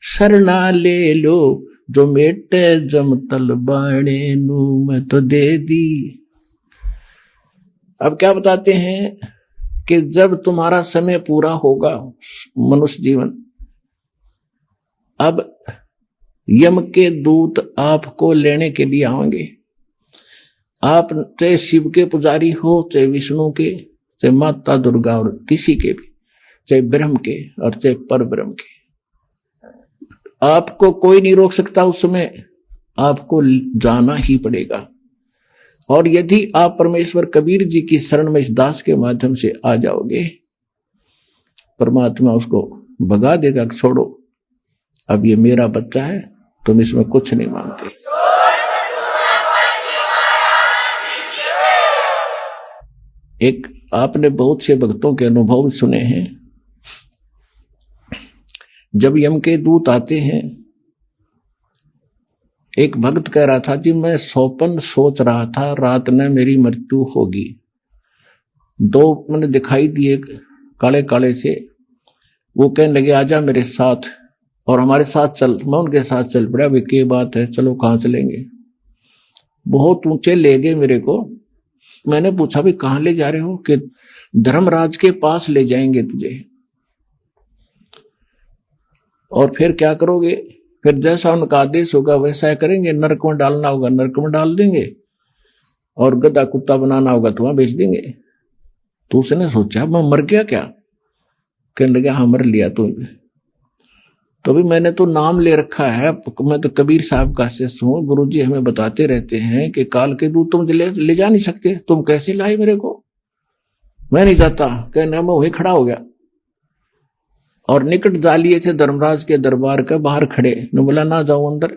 शरणा ले लो, जो मेटे जम तलबाणे नू मैं तो दे दी। अब क्या बताते हैं कि जब तुम्हारा समय पूरा होगा मनुष्य जीवन, अब यम के दूत आपको लेने के लिए आएंगे। आप चाहे शिव के पुजारी हो, चाहे विष्णु के, चाहे माता दुर्गा और किसी के भी, चाहे ब्रह्म के और चाहे पर ब्रह्म के, आपको कोई नहीं रोक सकता। उस समय आपको जाना ही पड़ेगा। और यदि आप परमेश्वर कबीर जी की शरण में इस दास के माध्यम से आ जाओगे, परमात्मा उसको भगा देगा, छोड़ो अब ये मेरा बच्चा है, तुम इसमें कुछ नहीं मांगते। एक आपने बहुत से भक्तों के अनुभव सुने हैं, जब यम के दूत आते हैं, एक भक्त कह रहा था जी मैं स्वप्न सोच रहा था रात में मेरी मृत्यु होगी। दो मैंने दिखाई दिए काले काले से, वो कहने लगे आजा मेरे साथ, और हमारे साथ चल। मैं उनके साथ चल पड़ा। वे क्या बात है, चलो कहाँ चलेंगे। बहुत ऊंचे ले गए मेरे को। मैंने पूछा भी कहाँ ले जा रहे हो, कि धर्मराज के पास ले जाएंगे तुझे। और फिर क्या करोगे, फिर जैसा उनका आदेश होगा वैसा करेंगे। नरक में डालना होगा नरक में डाल देंगे, और गधा कुत्ता बनाना होगा तो वहां बेच देंगे। तो उसने सोचा मैं मर गया क्या, कहने लगा हाँ मर लिया तो भी मैंने तो नाम ले रखा है, मैं तो कबीर साहब का शिष्य हूँ। गुरुजी हमें बताते रहते हैं कि काल के दूत तुम ले जा नहीं सकते, तुम कैसे लाए मेरे को, मैं नहीं जाता। कहना मैं वहीं खड़ा हो गया, और निकट जा लिए थे धर्मराज के दरबार के बाहर खड़े। ने बोला ना जाओ अंदर।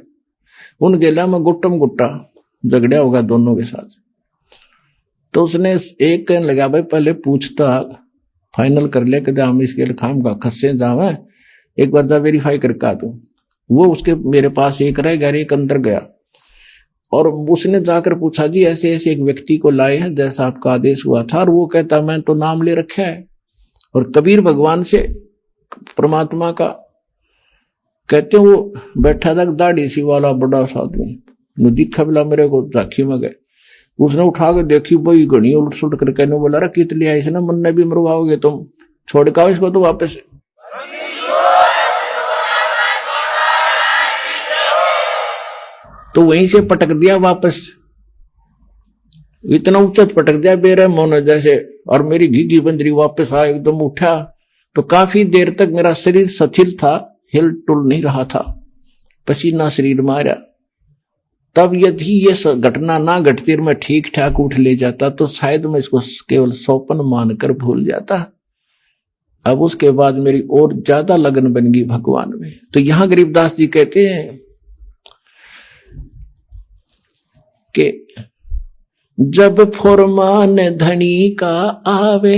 उन गेला में गुट्टम गुट्टा झगड़ा होगा दोनों के साथ। तो उसने एक कहने लगा भाई पहले पूछता फाइनल कर ले, कहते हम इसके खाम का खस्से जावे, एक बार जा वेरीफाई करके आ तू। वो उसके मेरे पास एक रह गया, एक अंदर गया, और उसने जाकर पूछा जी ऐसे ऐसे एक व्यक्ति को लाए हैं जैसा आपका आदेश हुआ था। और वो कहता मैं तो नाम ले रखा है, और कबीर भगवान से परमात्मा का कहते वो बैठा था दाढ़ी सी वाला बड़ा सा आदमी, दिखा बिला मेरे को झांकी में गए। उसने उठा के देखी वही घनी उलट सुलट कर कहने बोला रे कित लिया इसने, मन ने भी मरवाओगे तुम, छोड़ के आओ इसको तो वापस। तो वहीं से पटक दिया वापस, इतना उच्च पटक दिया बेरहम होने जैसे। और मेरी घीघी बंदरी वापस आ एकदम उठा, तो काफी देर तक मेरा शरीर शिथिल था, हिल टुल नहीं रहा था, पसीना शरीर मारा। तब यदि ये घटना ना घटती और मैं ठीक ठाक उठ ले जाता तो शायद मैं इसको केवल स्वप्न मानकर भूल जाता। अब उसके बाद मेरी और ज्यादा लगन बन गई भगवान में। तो यहां गरीबदास जी कहते हैं कि जब फुरमान धनी का आवे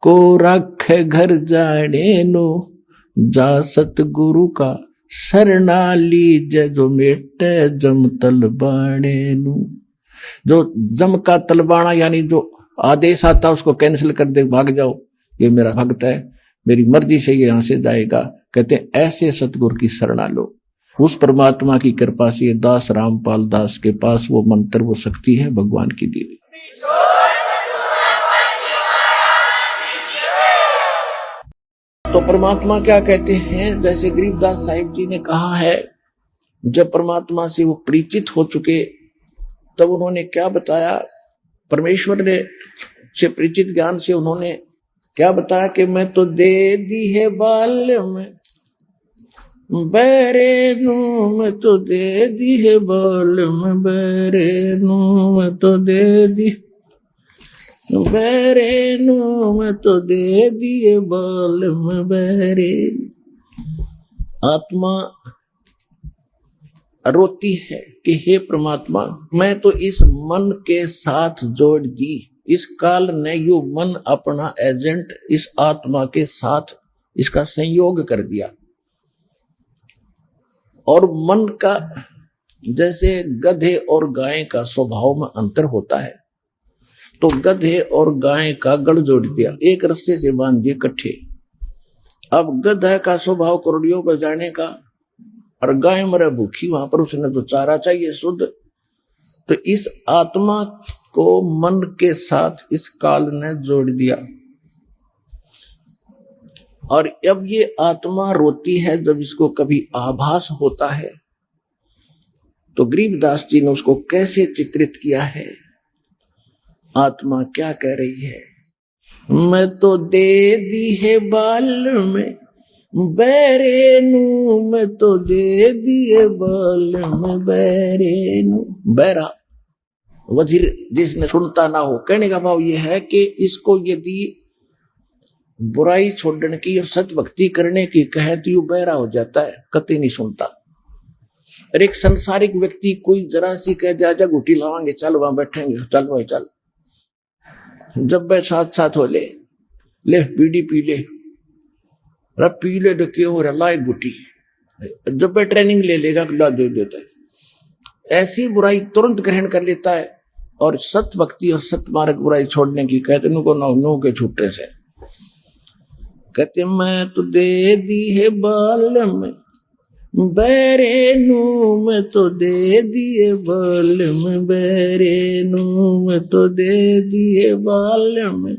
को रख घर जाने नो, जा सतगुरु का शरणा लीज जो मेटे जम तलबाणे नु। जो जम का तलबाना यानी जो आदेश आता उसको कैंसिल कर दे, भाग जाओ, ये मेरा भक्त है, मेरी मर्जी से ये यहां से जाएगा। कहते हैं ऐसे सतगुरु की शरणा लो। उस परमात्मा की कृपा से दास रामपाल दास के पास वो मंत्र वो शक्ति है भगवान की दी हुई। तो परमात्मा क्या कहते हैं, जैसे गरीबदास साहिब जी ने कहा है, जब परमात्मा से वो परिचित हो चुके तब उन्होंने क्या बताया, परमेश्वर ने से परिचित ज्ञान से उन्होंने क्या बताया कि मैं तो दे दी है बाल में बेरे नू, मैं तो दे दी है बाल में बेरे नू, मैं तो दे दी बेरे नू, मैं तो दे दिए बाल में बेरे। आत्मा रोती है कि हे परमात्मा मैं तो इस मन के साथ जोड़ दी, इस काल ने यो मन अपना एजेंट इस आत्मा के साथ इसका संयोग कर दिया। और मन का जैसे गधे और गाय का स्वभाव में अंतर होता है, तो गधे और गाय का गढ़ जोड़ दिया, एक रस्से से बांध दिए इकट्ठे। अब गधा का स्वभाव करोड़ियों पर जाने का, और गाय मरे भूखी, वहां पर उसने तो चारा चाहिए शुद्ध। तो इस आत्मा को मन के साथ इस काल ने जोड़ दिया, और अब ये आत्मा रोती है जब इसको कभी आभास होता है। तो गरीबदास जी ने उसको कैसे चित्रित किया है, आत्मा क्या कह रही है, मैं तो दे दी है बाल में बैरेनू, मैं तो दे दिए बाल में बैरेनू। बैरा वजीर जिसने सुनता ना हो, कहने का भाव यह है कि इसको यदि बुराई छोड़ने की और सत भक्ति करने की कहे तो यू बहरा हो जाता है, कतई नहीं सुनता। और एक संसारिक व्यक्ति कोई जरा सी कह दिया जा गुटी लावांगे, चल वहां बैठेंगे, चल भाई चल, जब वह साथ साथ हो ले बीड़ी पी ले, रब पी ले तो क्यों हो रहा, ला एक गुटी, जब वह ट्रेनिंग ले लेगा ला दे देता है। ऐसी बुराई तुरंत ग्रहण कर लेता है, और सत भक्ति और सत मार्ग बुराई छोड़ने की कहते नु को नौ के छूटे से कहते मैं तो दे दी है बाल में बैरेनू, मैं तो दे दिए बाल में बैरेनू, मैं तो दे दिए बाल में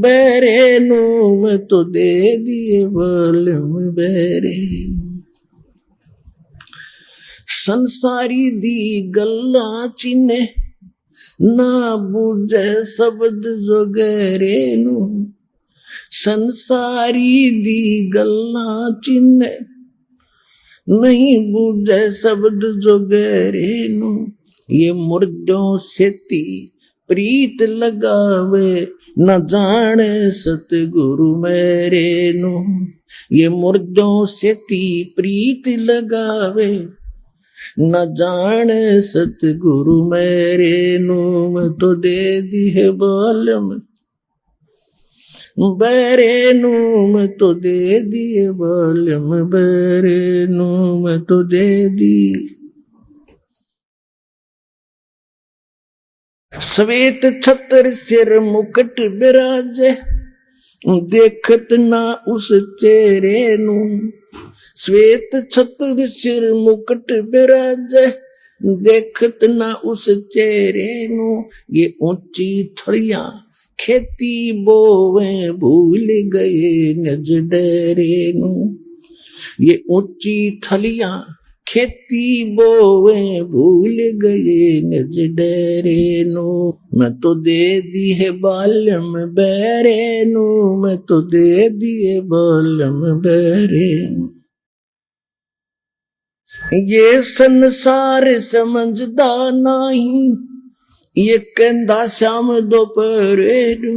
बैरेनू, मैं तो दे दिए बाल में बैरेनू। संसारी दी गल्ला चिन्हे ना बूझे शब्द जो गहरेनू, संसारी दी गल्ला चिन्हे नहीं बूझे शब्द जो गहरेनू। ये मुर्दों से ती प्रीत लगावे न जाने सतगुरु मेरे नु, ये मुर्दों से ती प्रीत लगावे न जाने सतगुरु मेरे नु, मैं तो दे दी है बाल में बैरेनू, मैं तो दे दिए बाल में बैरेनू, मैं तो दे दी। श्वेत छत्र सिर मुकुट बिराजे देखत ना उस चेहरे नु, श्वेत छत्र सिर मुकुट बिराजे देखत ना उस चेहरे नु। ये ऊंची थड़िया खेती बोवे भूल गए नज डेरे नु, ये ऊंची थलियां खेती बोवे भूल गए नज डेरे नु, मैं तो दे दी है बाल में बैरे नु, मैं तो दे दिए बाल में बैरे नु। ये संसार समझदा नहीं, ये कहंदा श्याम दोपहरे नू,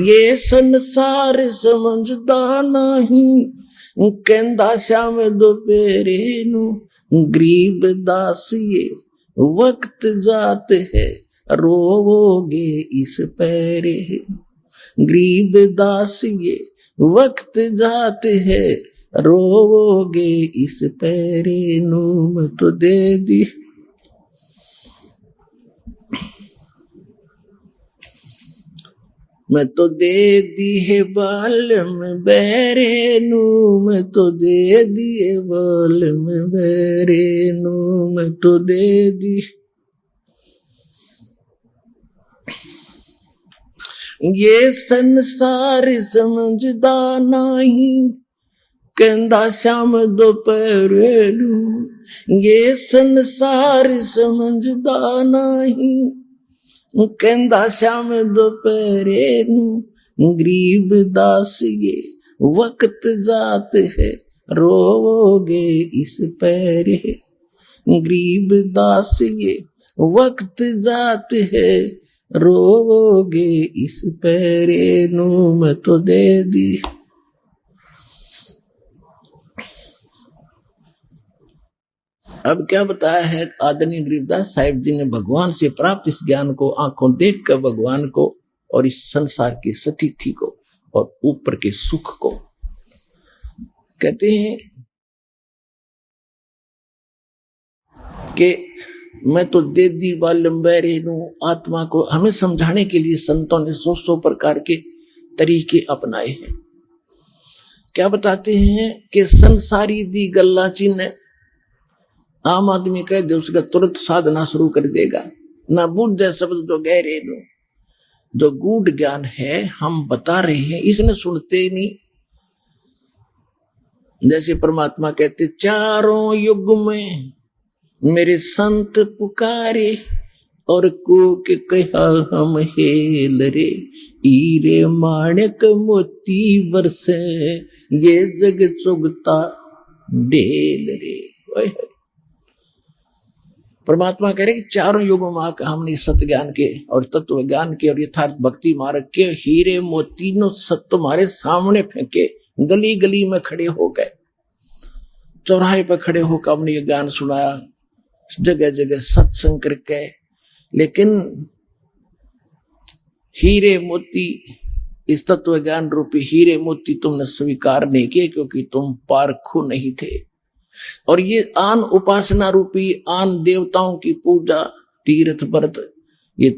ये संसार समझदा नहीं, कहंदा श्याम दोपहरे नू। गरीब दास ये वक्त जात है रोवोगे इस पैरे, गरीब दास ये वक्त जात है रोवोगे इस पैरे नू, मैं तो दे दी मैं तो दे दी है बाल में बैरे नू, मैं तो दे दिए बाल में बैरे नू, मैं तो दे दी। ये संसार समझदा नहीं, कहंदा श्याम दोपहरे नू, ये संसार समझदा नहीं, कहंदा श्याम दोपहरे नू। गरीब दास ये वक्त जात है रोवोगे इस पैरे, गरीब दास ये वक्त जात है रोवोगे इस पैरे नू, मैं तो दे दी। अब क्या बताया है आदरणीय गरीबदास साहिब जी ने भगवान से प्राप्त इस ज्ञान को, आंखों देख कर भगवान को और इस संसार की स्थिति को और ऊपर के सुख को। कहते हैं कि मैं तो दे दी बालम बैरे नू, आत्मा को हमें समझाने के लिए संतों ने 100 प्रकार के तरीके अपनाए हैं। क्या बताते हैं कि संसारी दी गल्ला चिन्ह आम आदमी कह दे उसका तुरंत साधना शुरू कर देगा। ना बुझे शब्द जो गहरे नो, जो गूढ़ ज्ञान है हम बता रहे हैं इसने सुनते ही नहीं। जैसे परमात्मा कहते चारों युग में मेरे संत पुकारे और कूक कहा हम हेल रे, हीरे माणक मोती बरसे ये जग चुगता ढेल रे। परमात्मा कह रहे कि चारों युगों में आकर हमने सत्य ज्ञान के और तत्व ज्ञान के और यथार्थ भक्ति मार्ग के हीरे मोती नो सत्य तुम्हारे सामने फेंके, गली गली में खड़े हो गए, चौराहे पर खड़े होकर हमने ये ज्ञान सुनाया, जगह जगह सत्संग करके। लेकिन हीरे मोती, इस तत्व ज्ञान रूपी हीरे मोती तुमने स्वीकार नहीं किए क्योंकि तुम पारखू नहीं थे। और ये आन उपासना रूपी आन देवताओं की पूजा, तीर्थ व्रत, ये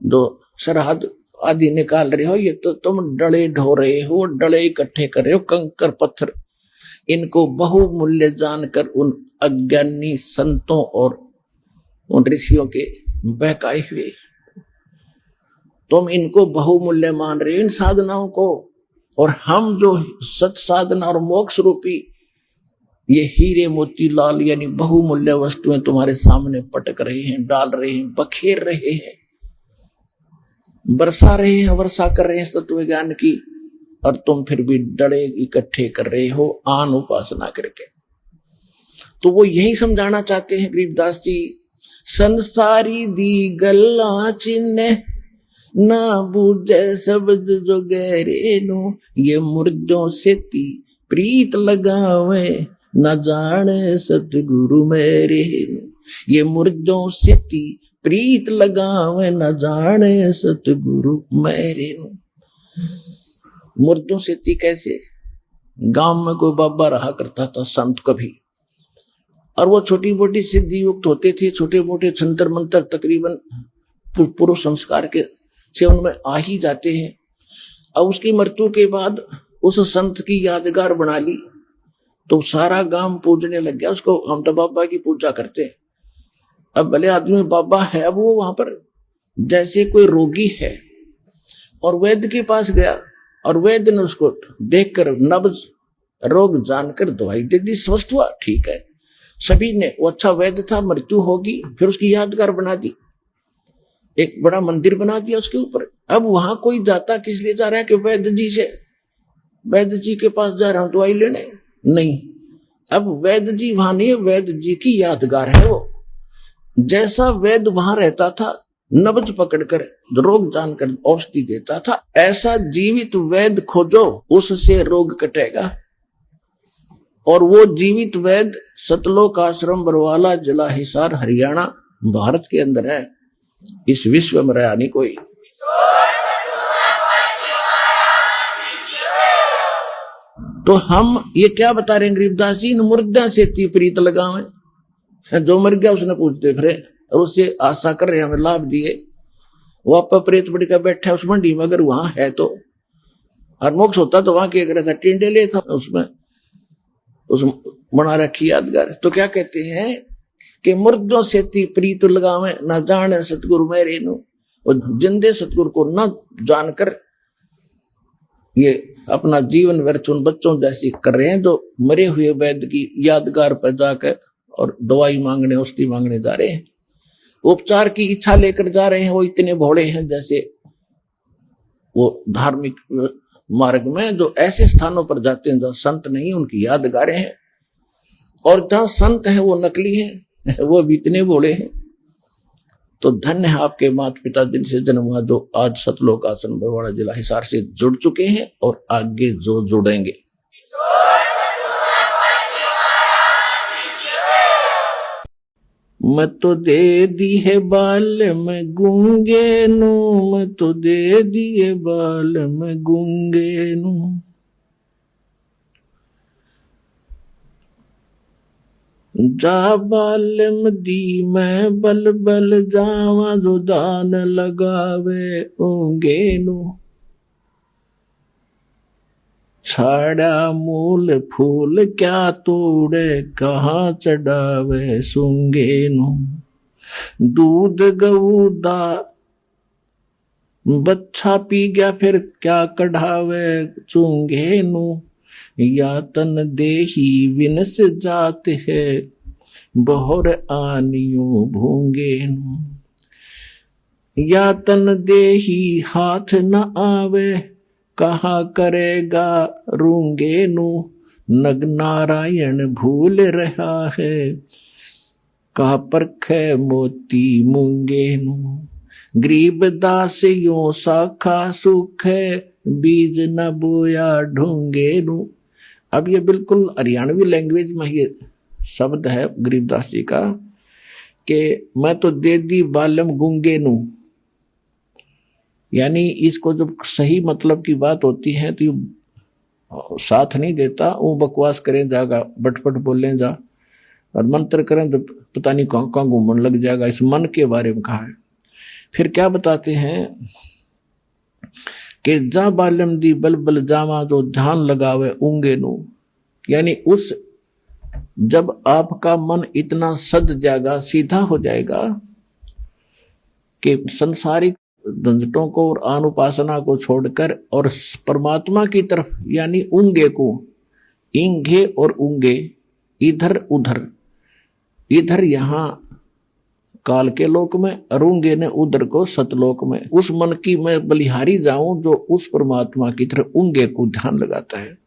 जो सरहद आदि निकाल रहे हो, ये तो तुम डले ढो रहे हो, डले इकट्ठे कर रहे हो, कंकर पत्थर, इनको बहुमूल्य जानकर उन अज्ञानी संतों और उन ऋषियों के बहकाए हुए तुम इनको बहुमूल्य मान रहे हो, इन साधनाओं को। और हम जो सत साधना और मोक्ष रूपी ये हीरे मोती लाल यानी बहुमूल्य वस्तुएं तुम्हारे सामने पटक रहे हैं, डाल रहे हैं, बखेर रहे हैं, बरसा रहे हैं, वर्षा कर रहे हैं तत्व ज्ञान की, और तुम फिर भी डले इकट्ठे कर रहे हो आन उपासना करके। तो वो यही समझाना चाहते हैं गरीबदास जी, संसारी दी गल्ला चिन्ह ना बूझे शब्द जो गहरे नो, ये मुर्दों से ती प्रीत लगावे न जाने सतगुरु मेरे। ये मुर्दों से ती प्रीत लगावे न जाने सतगुरु मेरे। मुर्दों से ती कैसे? गांव में कोई बाबा रहा करता था संत कभी, और वो छोटी मोटी सिद्धि युक्त होते थे, छोटे मोटे छंतर मंत्र तकरीबन पूर्व संस्कार के से उनमें आ ही जाते हैं। अब उसकी मृत्यु के बाद उस संत की यादगार बना ली तो सारा गांव पूजने लग गया उसको, हम तो बाबा की पूजा करते हैं। अब भले आदमी बाबा है, अब वो वहां पर जैसे कोई रोगी है और वैद्य के पास गया और वैद्य ने उसको देखकर नब्ज रोग जानकर दवाई दे दी, स्वस्थ हुआ, ठीक है। सभी ने, वो अच्छा वैद्य था, मृत्यु होगी, फिर उसकी यादगार बना दी, एक बड़ा मंदिर बना दिया उसके ऊपर। अब वहां कोई जाता किस लिए जा रहा है कि वैद्य जी से, वैद्य जी के पास जा रहा हूं दवाई लेने, नहीं। अब वैद्य जी वहां नहीं है, वैद्य जी की यादगार है वो। जैसा वैद्य वहां रहता था, नब्ज पकड़कर रोग जानकर औषधि देता था, ऐसा जीवित वैद्य खोजो, उससे रोग कटेगा। और वो जीवित वैद्य सतलोक आश्रम बरवाला, जिला हिसार, हरियाणा, भारत के अंदर है। इस विश्व में रहा नहीं कोई। तो हम ये क्या बता रहे हैं गरीबदास जी, इन मुर्दा से ती प्रीत लगावे, जो मर गया उसने पूछते फिरे और उससे आशा कर रहे हमें लाभ दिए। वो आप प्रेत बड़ी का बैठा उस मंडी में, अगर वहां है तो, और मोक्ष होता तो वहां क्या कर रहा था, टिंडे था उसमें, उस बना रखी यादगार। तो क्या कहते हैं कि मुर्दों से ती प्रीत लगावे न जाने सतगुरु मेरे नु, और जिंदे सतगुरु को न जानकर ये अपना जीवन व्यर्थ उन बच्चों जैसी कर रहे हैं जो मरे हुए वैद्य की यादगार पर जाकर और दवाई मांगने, औषधि मांगने जा रहे हैं, उपचार की इच्छा लेकर जा रहे हैं। वो इतने भोले हैं जैसे वो धार्मिक मार्ग में जो ऐसे स्थानों पर जाते हैं जहां संत नहीं, उनकी यादगारें हैं, और जहां संत है वो नकली है, वो भी इतने भोले हैं। तो धन्य है आपके माता पिता जिनसे जन्म हुआ, जो आज सतलोक आश्रम बरवाड़ा, जिला हिसार से जुड़ चुके हैं और आगे जो जुड़ेंगे। मैं तो दे दी है बाल में गूंगे नु, मैं तो दे दिए बाल में गूंगे नु। जा बालम दी मैं बल बल जावा, जो दान लगावे ओंगे नु। छाड़ा मूल फूल क्या तोड़े, कहाँ चढ़ावे सूंगे नु। दूध गऊ दा बच्चा पी गया, फिर क्या कढ़ावे चूंगे नु। या तन देही विनस जात है, बहुर आनियो भूंगे नु। या तन देही हाथ न आवे, कहा करेगा रूंगे नु। नग नारायण भूल रहा है, कहा परखे मोती मूंगे नु। गरीब दास यो साखा सुख है, बीज न बोया ढूंगे नु। अब ये बिल्कुल हरियाणवी लैंग्वेज में ये शब्द है गरीबदास जी का, कि मैं तो दे दी बालम गूंगे नु। यानी इसको जब सही मतलब की बात होती है तो साथ नहीं देता, वो बकवास करें जाएगा, बटपट बोलें जा, और मंत्र करें तो पता नहीं कहाँ कहाँ घूमने लग जाएगा। इस मन के बारे में कहा है। फिर क्या बताते हैं कि जा बालम दी बलबल जावा, जो ध्यान लगावे ऊंगे नु। यानी उस जब आपका मन इतना सद जाएगा, सीधा हो जाएगा कि संसारिक झंझटों को और अनुपासना को छोड़कर और परमात्मा की तरफ, यानी ऊंगे को, इंगे और ऊंगे, इधर उधर, इधर यहां काल के लोक में, अरूंगे ने उधर को सतलोक में, उस मन की मैं बलिहारी जाऊं जो उस परमात्मा की तरफ ऊंगे को ध्यान लगाता है।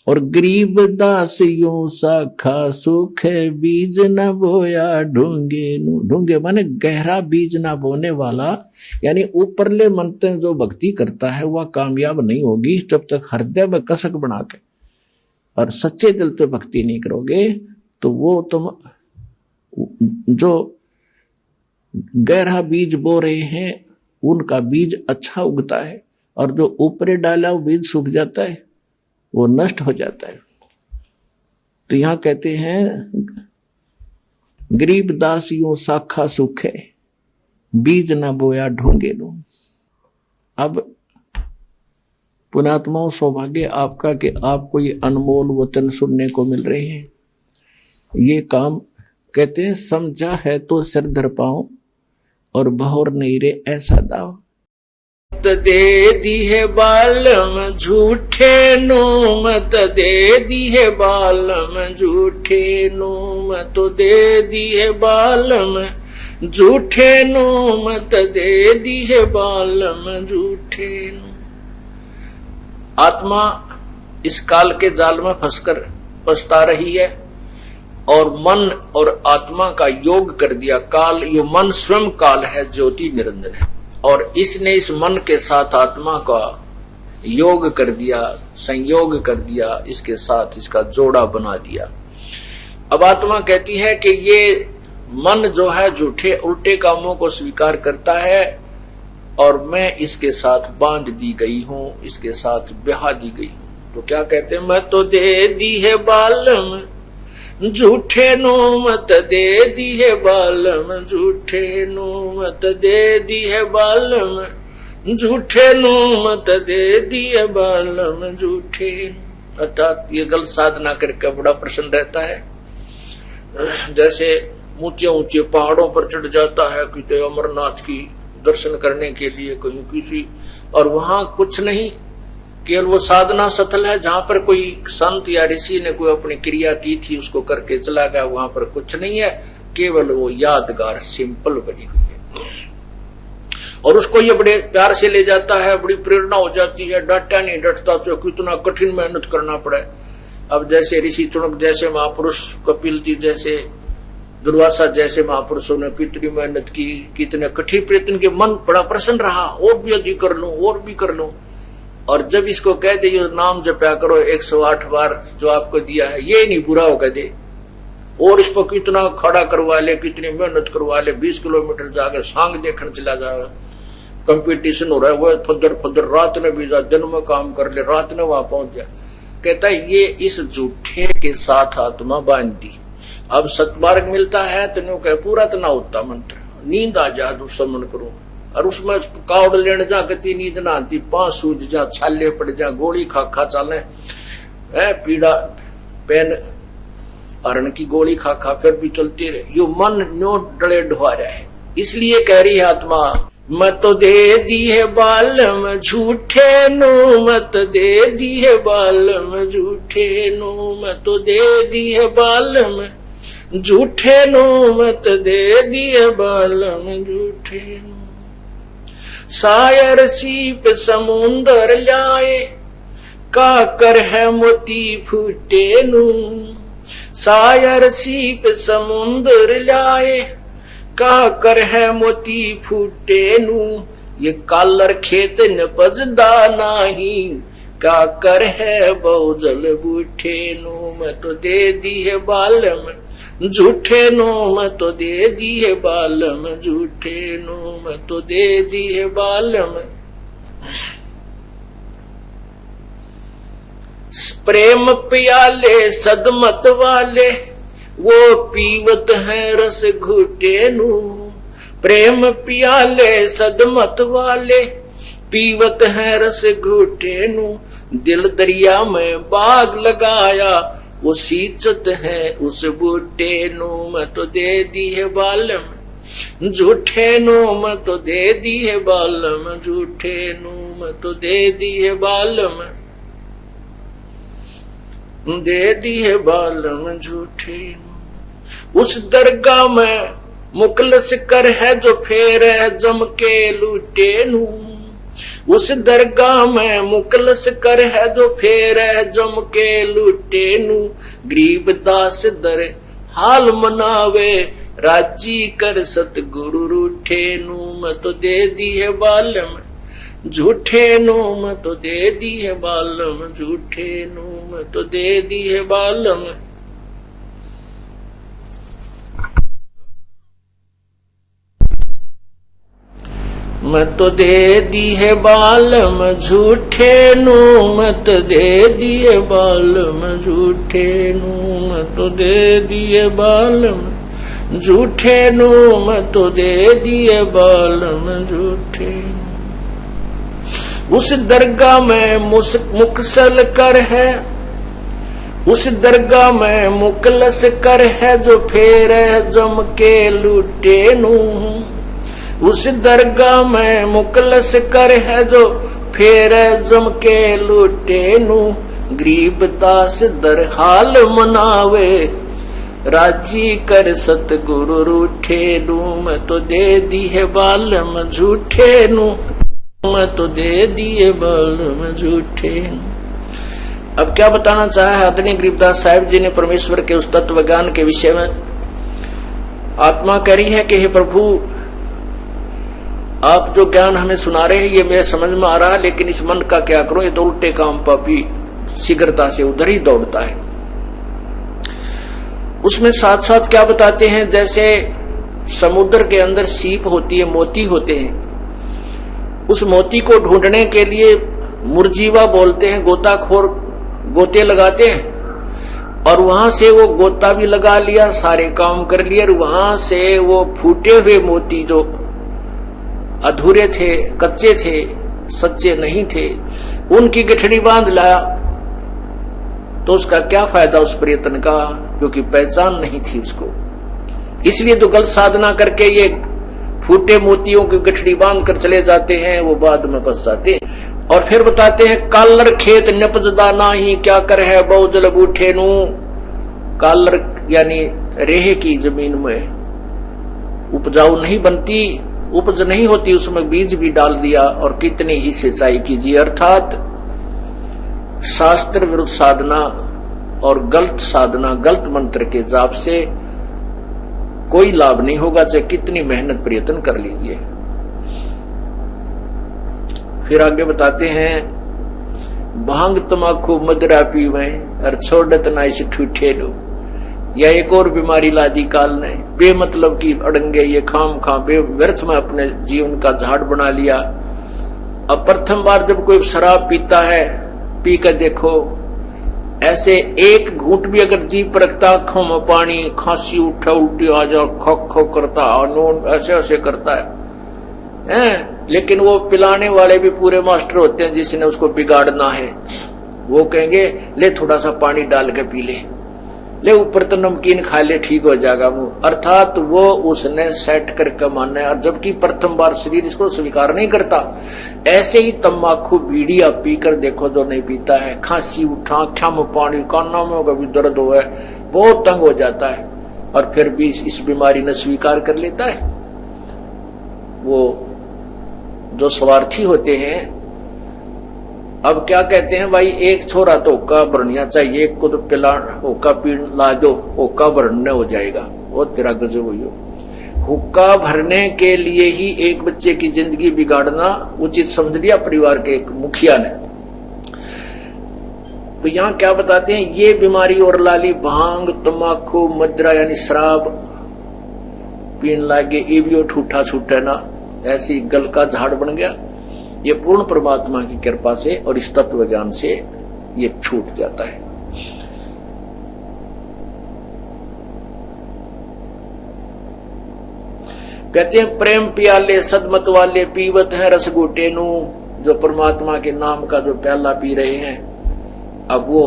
और गरीब दास यूं साखा सुख है, बीज न बोया ढूंगे नु। ढूंगे माने गहरा बीज ना बोने वाला, यानी ऊपरले मन से जो भक्ति करता है वह कामयाब नहीं होगी जब तक हृदय में कसक बना के और सच्चे दिल से भक्ति नहीं करोगे। तो वो तुम जो गहरा बीज बो रहे हैं उनका बीज अच्छा उगता है, और जो ऊपरे डाला वो बीज सूख जाता है, वो नष्ट हो जाता है। तो यहां कहते हैं गरीब दास यूं साखा सुख है, बीज ना बोया ढूंगे लो। अब पुण्यात्माओं, सौभाग्य आपका कि आपको ये अनमोल वचन सुनने को मिल रहे हैं। ये काम कहते हैं समझा है तो सिर धर पाओ, और बहुर नहीं रे ऐसा दाव। मत दे दी है बालम झूठे नो, मत दे दी है बालम झूठे नो, मत दे दी है बालम झूठे नो, मत दे दी है बालम झूठे नो। आत्मा इस काल के जाल में फंसकर पछता रही है, और मन और आत्मा का योग कर दिया काल। ये मन स्वयं काल है, ज्योति निरंजन है, और इसने इस मन के साथ आत्मा का योग कर दिया, संयोग कर दिया, इसके साथ इसका जोड़ा बना दिया। अब आत्मा कहती है कि ये मन जो है झूठे उल्टे कामों को स्वीकार करता है, और मैं इसके साथ बांध दी गई हूं, इसके साथ ब्याह दी गई हूं। तो क्या कहते हैं, मैं तो दे दी है बालम झूठे नो, मत दे दी है बालम झूठे नो, मत दे दी है बालम झूठे नो, मत दे दी है बालम झूठे। अर्थात ये गलत साधना करके बड़ा प्रसन्न रहता है। जैसे ऊंचे ऊंचे पहाड़ों पर चढ़ जाता है किसी अमरनाथ की दर्शन करने के लिए कहीं किसी, और वहां कुछ नहीं, केवल वो साधना सथल है जहां पर कोई संत या ऋषि ने कोई अपनी क्रिया की थी उसको करके चला गया, वहां पर कुछ नहीं है, केवल वो यादगार सिंपल बनी हुई है। और उसको ये बड़े प्यार से ले जाता है, बड़ी प्रेरणा हो जाती है, डटा नहीं डटता तो कितना कठिन मेहनत करना पड़े। अब जैसे ऋषि चुनक जैसे महापुरुष, कपिल जी जैसे, दुर्वासा जैसे महापुरुषों ने कितनी मेहनत की, कितने कठिन प्रयत्न के, मन बड़ा प्रसन्न रहा, और भी अधिक कर लूं और भी कर लूं। और जब इसको कह दे ये नाम जपया करो 108 बार जो आपको दिया है, ये नहीं पूरा होकर दे, और इस पर कितना खड़ा करवा ले, कितनी मेहनत करवा ले, 20 किलोमीटर जाकर सांग देखने चला जाएगा, कंपटीशन हो रहा है, वो फदर फदर रात में भी जा, दिन में काम कर ले, रात में वहां पहुंच जाए। कहता है ये इस झूठे के साथ आत्मा बांध दी। अब सतमार्ग मिलता है तो कह पूरा तो ना होता मंत्र, नींद आ जा तो समन करो, और उसमें कावड़ लेने जा गति नींद ना आती, पांच सूझ जा, छाले पड़ जा, गोली खा खा चाले, है पीड़ा पेन हरण की गोली खा खा फिर भी चलती रहे, यो मन नो डले ढुआ रहा है। इसलिए कह रही है आत्मा, मत दे दी है बालम झूठे नो, मत दे दी है बालम झूठे नो, मत दे दी है बालम झूठे नो, मत दे दी है बालम झूठे नो। सायर सीप समुंदर लाए, काकर है मोती फूटे नु, सायर सीप समुंदर लाए, काकर है मोती फूटे नु। ये कालर खेत न पजदा नाही, काकर है बहुजल बूठे नु। मैं तो दे दी है बालम झूठे नो, मैं तो दे दी है बालम झूठे नो, मैं तो दे दी है बालम। प्रेम प्याले सदमत वाले, वो पीवत है रस घुटे नु। प्रेम प्याले सदमत वाले, पीवत है रस घुटे नु। दिल दरिया में बाग लगाया, वो सींचत है उस बूटे नु। मैं तो दे दी है बालम झूठे नु, मैं तो दे दी है बालम झूठे नु, मैं तो दे दी है बालम, दे दी है बालम झूठे नु। उस दरगाह में मुकलस कर है जो फेर है जम के लूटे नु। उस दरगाह में मुकलस कर है जो फेर है जम के लूटे नु। गरीब दास दर हाल मनावे, राजी कर सतगुरु रूठे नु। मैं तो दे दी है बालम झूठे नु, मैं तो दे दी है बालम झूठे नु, मैं तो दे दी है बालम। मैं तो दे दी है बालम झूठे नु, मैं तो दे दी है बालम झूठे नु, मैं तो दे दी है बालम झूठे नु, मैं तो दे दी है बालम झूठे नु। उस दरगाह में मुकसल कर है, उस दरगाह में मुकलस कर है जो फेर है जम के लूटे नु। उस दरगाह में मुकलस कर है जो फेर है जम के लूटे नु। गरीब दास दर हाल मनावे, राजी कर सतगुरु रूठे नु। मैं तो दे दी है बालम झूठे नु, मैं तो दे दिए बालम झूठे। अब क्या बताना चाहा है आदरणीय गरीबदास साहिब जी ने परमेश्वर के उस तत्व ज्ञान के विषय में। आत्मा कह रही है कि हे प्रभु, आप जो ज्ञान हमें सुना रहे हैं ये मेरे समझ में आ रहा है, लेकिन इस मन का क्या करो, ये तो उल्टे काम पापी शीघ्रता से उधर ही दौड़ता है। उसमें साथ साथ क्या बताते हैं, जैसे समुद्र के अंदर सीप होती है, मोती होते हैं, उस मोती को ढूंढने के लिए मुरजीवा बोलते हैं, गोताखोर गोते लगाते हैं, और वहां से वो गोता भी लगा लिया, सारे काम कर लिए, और वहां से वो फूटे हुए मोती जो अधूरे थे, कच्चे थे, सच्चे नहीं थे, उनकी गठड़ी बांध लाया। तो उसका क्या फायदा उस प्रयत्न का, क्योंकि पहचान नहीं थी उसको। इसलिए तो गलत साधना करके ये फूटे मोतियों की गठड़ी बांध कर चले जाते हैं, वो बाद में फंस जाते हैं। और फिर बताते हैं, कालर खेत नपजदा नाही, क्या कर है बहुजल बूठे नु। कालर यानी रेहे की जमीन में उपजाऊ नहीं बनती, उपज नहीं होती, उसमें बीज भी डाल दिया और कितनी ही सिंचाई कीजिए। अर्थात शास्त्र विरुद्ध साधना और गलत साधना, गलत मंत्र के जाप से कोई लाभ नहीं होगा, चाहे कितनी मेहनत प्रयत्न कर लीजिए। फिर आगे बताते हैं, भांग तमाकू मदरा पीवे और छोड़त ना इसे ठूठे लो। या एक और बीमारी लादी काल ने, बेमतलब की अड़ंगे, ये खाम खा व्यर्थ में अपने जीवन का झाड़ बना लिया। अब प्रथम बार जब कोई शराब पीता है, पी कर देखो, ऐसे एक घूंट भी अगर जीभ पर रखता, आंखों में पानी, खांसी उठा, उल्टी आ जाओ, खो खो करता, नोन ऐसे ऐसे करता है। लेकिन वो पिलाने वाले भी पूरे मास्टर होते हैं, जिसने उसको बिगाड़ना है। वो कहेंगे ले थोड़ा सा पानी डाल के पी ले ऊपर तो नमकीन खा ले, ठीक हो जाएगा मुंह। अर्थात वो उसने सेट करके मानना है, और जबकि प्रथम बार शरीर इसको स्वीकार नहीं करता। ऐसे ही तम्बाकू बीड़ी आप पीकर देखो, जो नहीं पीता है, खांसी उठा, आँखों में पानी, कानों में कभी दर्द हो, बहुत तंग हो जाता है, और फिर भी इस बीमारी ने स्वीकार कर लेता है। वो जो स्वार्थी होते हैं, अब क्या कहते हैं भाई, एक छोरा तो हुक्का भरनिया चाहिए, एक को तो पिला हुक्का पी ला दो, हुक्का भरने हो जाएगा, वो तेरा गजब हुई। हुक्का भरने के लिए ही एक बच्चे की जिंदगी बिगाड़ना उचित समझ लिया परिवार के एक मुखिया ने। तो यहाँ क्या बताते हैं, ये बीमारी और लाली भांग, तम्बाकू, मदिरा यानी शराब पीन लागे, ये भी ठूठा छूटे ना, ऐसी गल का झाड़ बन गया। ये पूर्ण परमात्मा की कृपा से और इस तत्व ज्ञान से ये छूट जाता है। कहते हैं प्रेम प्याले सदमत वाले पीवत है रस घोटे नू, जो परमात्मा के नाम का जो प्याला पी रहे हैं, अब वो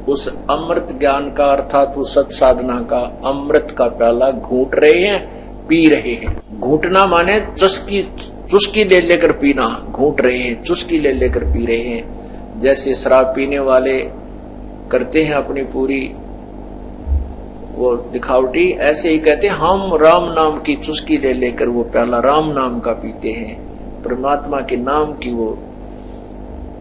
उस अमृत ज्ञान का अर्थात उस सत साधना का अमृत का प्याला घूट रहे हैं, पी रहे हैं। घूटना माने चुस्की ले लेकर पीना, घूट रहे हैं, चुस्की ले लेकर पी रहे हैं। जैसे शराब पीने वाले करते हैं अपनी पूरी वो दिखावटी, ऐसे ही कहते हैं हम राम नाम की चुस्की ले लेकर वो प्याला राम नाम का पीते हैं, परमात्मा के नाम की वो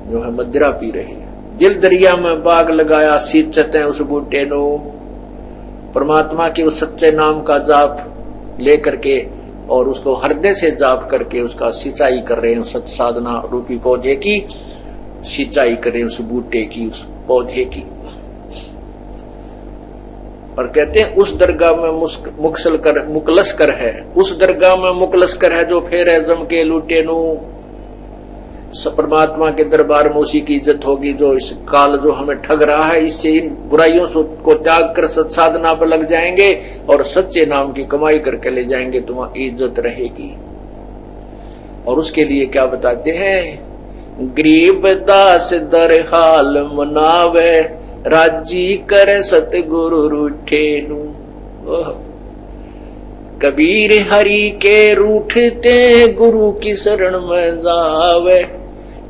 जो है मदिरा पी रहे हैं। दिल दरिया में बाग लगाया सींचते हैं उस बूटे नो, परमात्मा के उस सच्चे नाम का जाप लेकर के और उसको हृदय से जाप करके उसका सिंचाई कर रहे हैं, सत साधना रूपी पौधे की सिंचाई कर रहे हैं, उस बूटे की, उस पौधे की। और कहते हैं उस दरगाह में मुकलस कर है, उस दरगाह में मुकलस कर है जो फेर है जम के लूटे नू। परमात्मा के दरबार में उसी की इज्जत होगी, जो इस काल जो हमें ठग रहा है, इससे इन बुराइयों को त्याग कर सत साधना पर लग जाएंगे और सच्चे नाम की कमाई करके ले जाएंगे, तुम्हारी इज्जत रहेगी। और उसके लिए क्या बताते हैं, गरीब दास दर हाल मनावे, राजी करे सतगुरु रूठे नू। कबीर हरि के रूठते गुरु की शरण में जावे,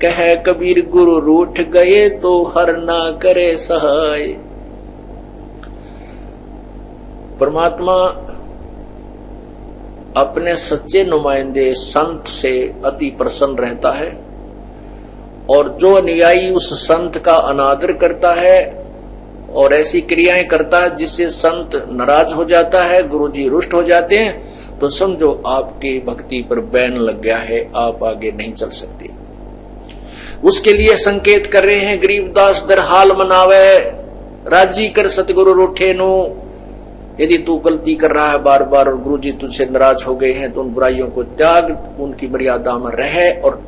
कहे कबीर गुरु रूठ गए तो हर ना करे सहाय। परमात्मा अपने सच्चे नुमाइंदे संत से अति प्रसन्न रहता है, और जो अनुयायी उस संत का अनादर करता है और ऐसी क्रियाएं करता है जिससे संत नाराज हो जाता है, गुरुजी रुष्ट हो जाते हैं, तो समझो आपकी भक्ति पर बैन लग गया है, आप आगे नहीं चल सकते। उसके लिए संकेत कर रहे हैं, गरीबदास दर हाल मनावे, राजी कर सतगुरु रूठे नु। यदि तू गलती कर रहा है बार बार और गुरुजी तुझसे नाराज हो गए हैं, तो उन बुराइयों को त्याग, उनकी मर्यादा में रहे और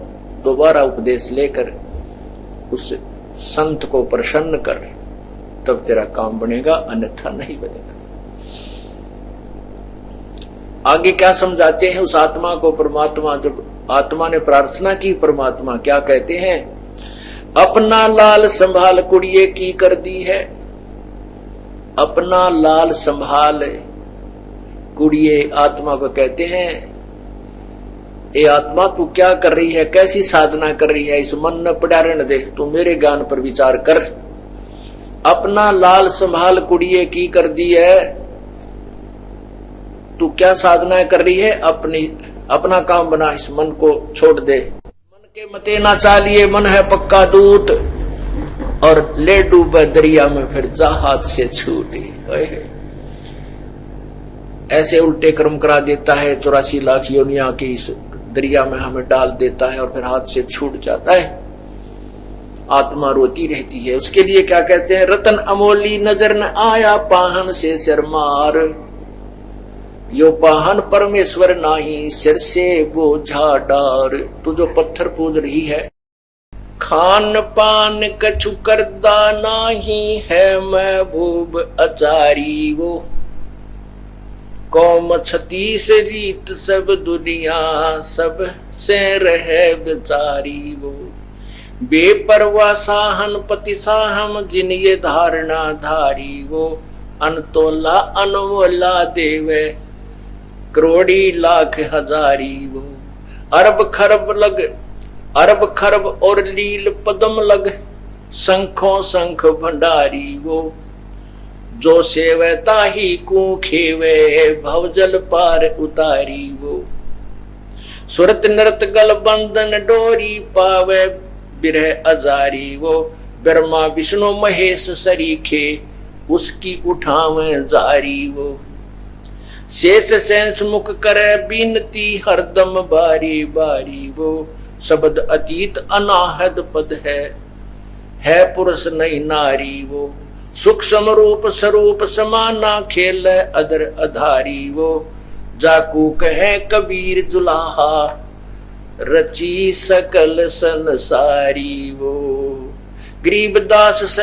दोबारा उपदेश लेकर उस संत को प्रसन्न कर, तब तेरा काम बनेगा, अन्यथा नहीं बनेगा। आगे क्या समझाते हैं उस आत्मा को परमात्मा, जब आत्मा ने प्रार्थना की, परमात्मा क्या कहते हैं, अपना लाल संभाल कुड़िए की कर दी है, अपना लाल संभाल कुड़िए आत्मा को कहते हैं, ए आत्मा तू क्या कर रही है, कैसी साधना कर रही है, इस मन न पड़ा रहने दे, तू मेरे ज्ञान पर विचार कर। अपना लाल संभाल कुड़िए की कर दी है, तू क्या साधना कर रही है, अपना काम बना, इस मन को छोड़ दे। मन के मते ना चालिए, मन है पक्का दूत, और ले डूबे दरिया में फिर जा हाथ से छूटे। ऐसे उल्टे कर्म करा देता है, 84 लाख योनिया की इस दरिया में हमें डाल देता है और फिर हाथ से छूट जाता है, आत्मा रोती रहती है। उसके लिए क्या कहते हैं, रतन अमोली नजर न आया पाहन से शर्मार, यो पाहन परमेश्वर नाही सिर से बोझा डार। तू जो पत्थर पूज रही है, खान पान कछु करदा नाही है, महबूब अचारी वो, कौम 36 रीत सब दुनिया सब से रहे बेचारी वो। बेपरवा साहन पति साहम जिन ये धारणा धारी वो अनतोला अनमोला देवे करोड़ी लाख हजारी वो अरब खरब और लील पदम लग शंखों शंख भंडारी वो जो सेवता ही कू खेवे भवजल पार उतारी वो सुरत नृत गल बंधन डोरी पावे बिरह अजारी वो ब्रह्मा विष्णु महेश सरीखे उसकी उठावे जारी वो शेष सेंस मुख करे बीनती हरदम बारी बारी वो शब्द अतीत अनाहद पद है पुरुष नहीं नारी वो सूक्ष्म रूप स्वरूप समाना खेल अदर अधारी वो जाकू कहे कबीर जुलाहा रची सकल संसारी वो गरीबदास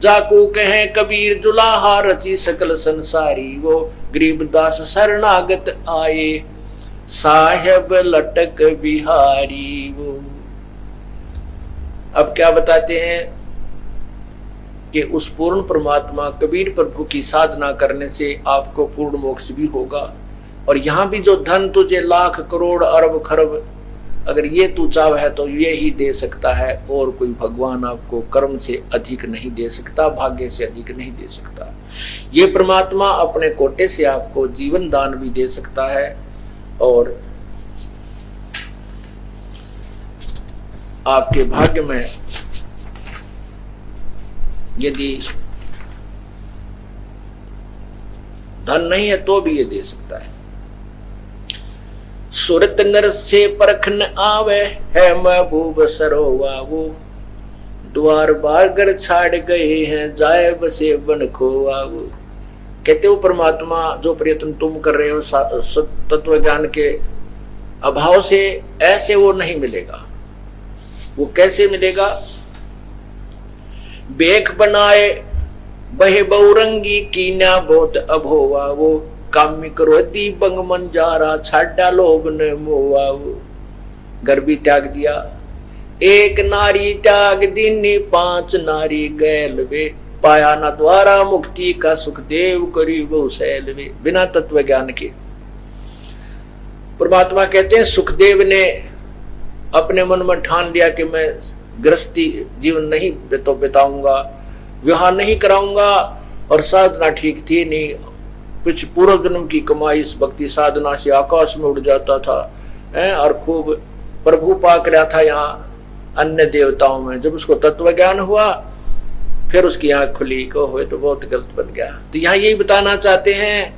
जाकू कहे कबीर जुलाहा रची सकल संसारी वो गरीबदास शरणागत आए साहेब लटक बिहारी वो। अब क्या बताते हैं कि उस पूर्ण परमात्मा कबीर प्रभु की साधना करने से आपको पूर्ण मोक्ष भी होगा। और यहां भी जो धन तुझे लाख करोड़ अरब खरब अगर ये तू चाह है तो ये ही दे सकता है, और कोई भगवान आपको कर्म से अधिक नहीं दे सकता, भाग्य से अधिक नहीं दे सकता। ये परमात्मा अपने कोटे से आपको जीवन दान भी दे सकता है, और आपके भाग्य में यदि धन नहीं है तो भी ये दे सकता है। सुरत नर से परखन आवे है महबूब सरोवा वो द्वार बागर छाड़ गए हैं जाए बसे बन खोवा वो। कहते हो परमात्मा जो प्रयत्न तुम कर रहे हो तत्व ज्ञान के अभाव से ऐसे वो नहीं मिलेगा। वो कैसे मिलेगा? बेख बनाए बहे बहुरंगी कीना बहुत अभोवा वो कामी क्रोधी बंग मंजारा छाड़ा लोभ ने मोवा वो। घर भी त्याग दिया, एक नारी त्याग दीनी पांच नारी गैल वे पाया न द्वारा मुक्ति का सुखदेव करी वो सैल वे। बिना तत्व ज्ञान के परमात्मा कहते हैं सुखदेव ने अपने मन में ठान लिया कि मैं गृहस्थी जीवन नहीं बिताऊंगा, विवाह नहीं कराऊंगा, और साधना ठीक थी नहीं, कुछ पूर्व जन्म की कमाई इस भक्ति साधना से आकाश में उड़ जाता था और खूब प्रभु पाक रहा था यहाँ अन्य देवताओं में। जब उसको तत्व ज्ञान हुआ फिर उसकी आंख खुली को हुए तो बहुत गलत बन गया। तो यहाँ यही बताना चाहते हैं,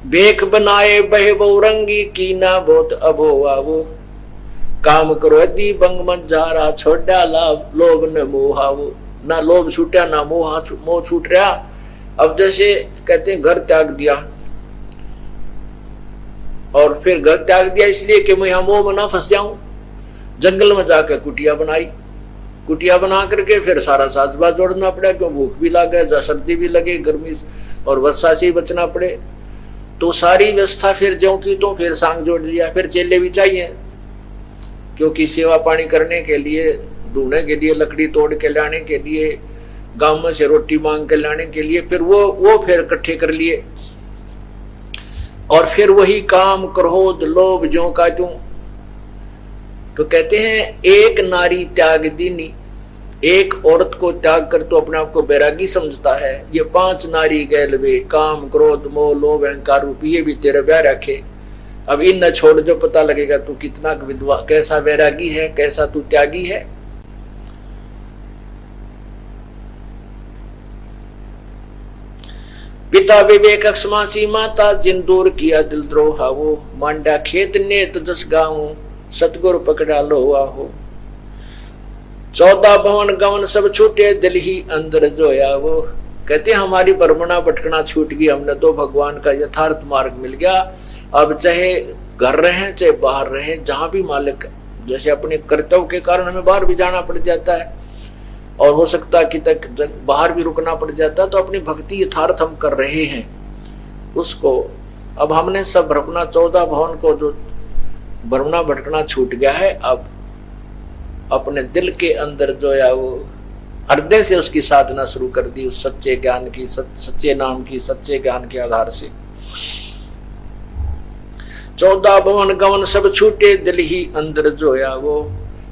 बेख बनाए बहे बहुरंगी कीना बहुत अभोवा वो काम क्रोधी बंग मंजारा छोड़ा लोभ न मोहा वो। ना लोभ छूटा ना मोह छूट रहा। अब जैसे कहते हैं घर त्याग दिया, और फिर घर त्याग दिया इसलिए कि मैं यहां मोह में ना फंस जाऊं, जंगल में जाकर कुटिया बनाई, कुटिया बना करके फिर सारा साजबाज जोड़ना पड़ा, क्यों भूख भी लगे, सर्दी भी लगे, गर्मी और वर्षा से ही बचना पड़े। तो सारी व्यवस्था फिर ज्यों की तो फिर सांग जोड़ लिया। फिर चेले भी चाहिए, क्योंकि सेवा पानी करने के लिए, ढूंढने के लिए, लकड़ी तोड़ के लाने के लिए, गांव में से रोटी मांग के लाने के लिए, फिर वो फिर इकट्ठे कर लिए। और फिर वही काम क्रोध लोभ ज्यों का त्यों। तो कहते हैं एक नारी त्याग दीनी, एक औरत को त्याग कर तो अपने आप को बैरागी समझता है। ये पांच नारी गैल वे काम क्रोध मोह लोभ अहंकार रूपी, ये भी तेरे ब्याह रखे। अब इन न छोड़ जो पता लगेगा तू कितना विधवा, कैसा बैरागी है, कैसा तू त्यागी है। पिता विवेक अक्षमासी माता जिन दूर किया दिल द्रोहा वो मांडा खेत नेत जस गाऊं सतगुरु पकड़ा लोहा हो। 14 भवन गवन सब छूटे दिल ही अंदर जोया वो। कहते हमारी भ्रमणा भटकना छूट गई, हमने तो भगवान का यथार्थ मार्ग मिल गया। अब चाहे घर रहे चाहे बाहर रहे, जहां भी मालिक, जैसे अपने कर्तव्य के कारण हमें बाहर भी जाना पड़ जाता है और हो सकता है कि तक बाहर भी रुकना पड़ जाता है, तो अपनी भक्ति यथार्थ हम कर रहे हैं उसको। अब हमने सब अपना 14 भवन को जो भ्रमणा भटकना छूट गया है, अब अपने दिल के अंदर जोया, वो हृदय से उसकी साधना शुरू कर दी, उस सच्चे ज्ञान की, सच्चे नाम की, सच्चे ज्ञान के आधार से। 14 भवन गवन सब छूटे, दिल ही अंदर जोया वो,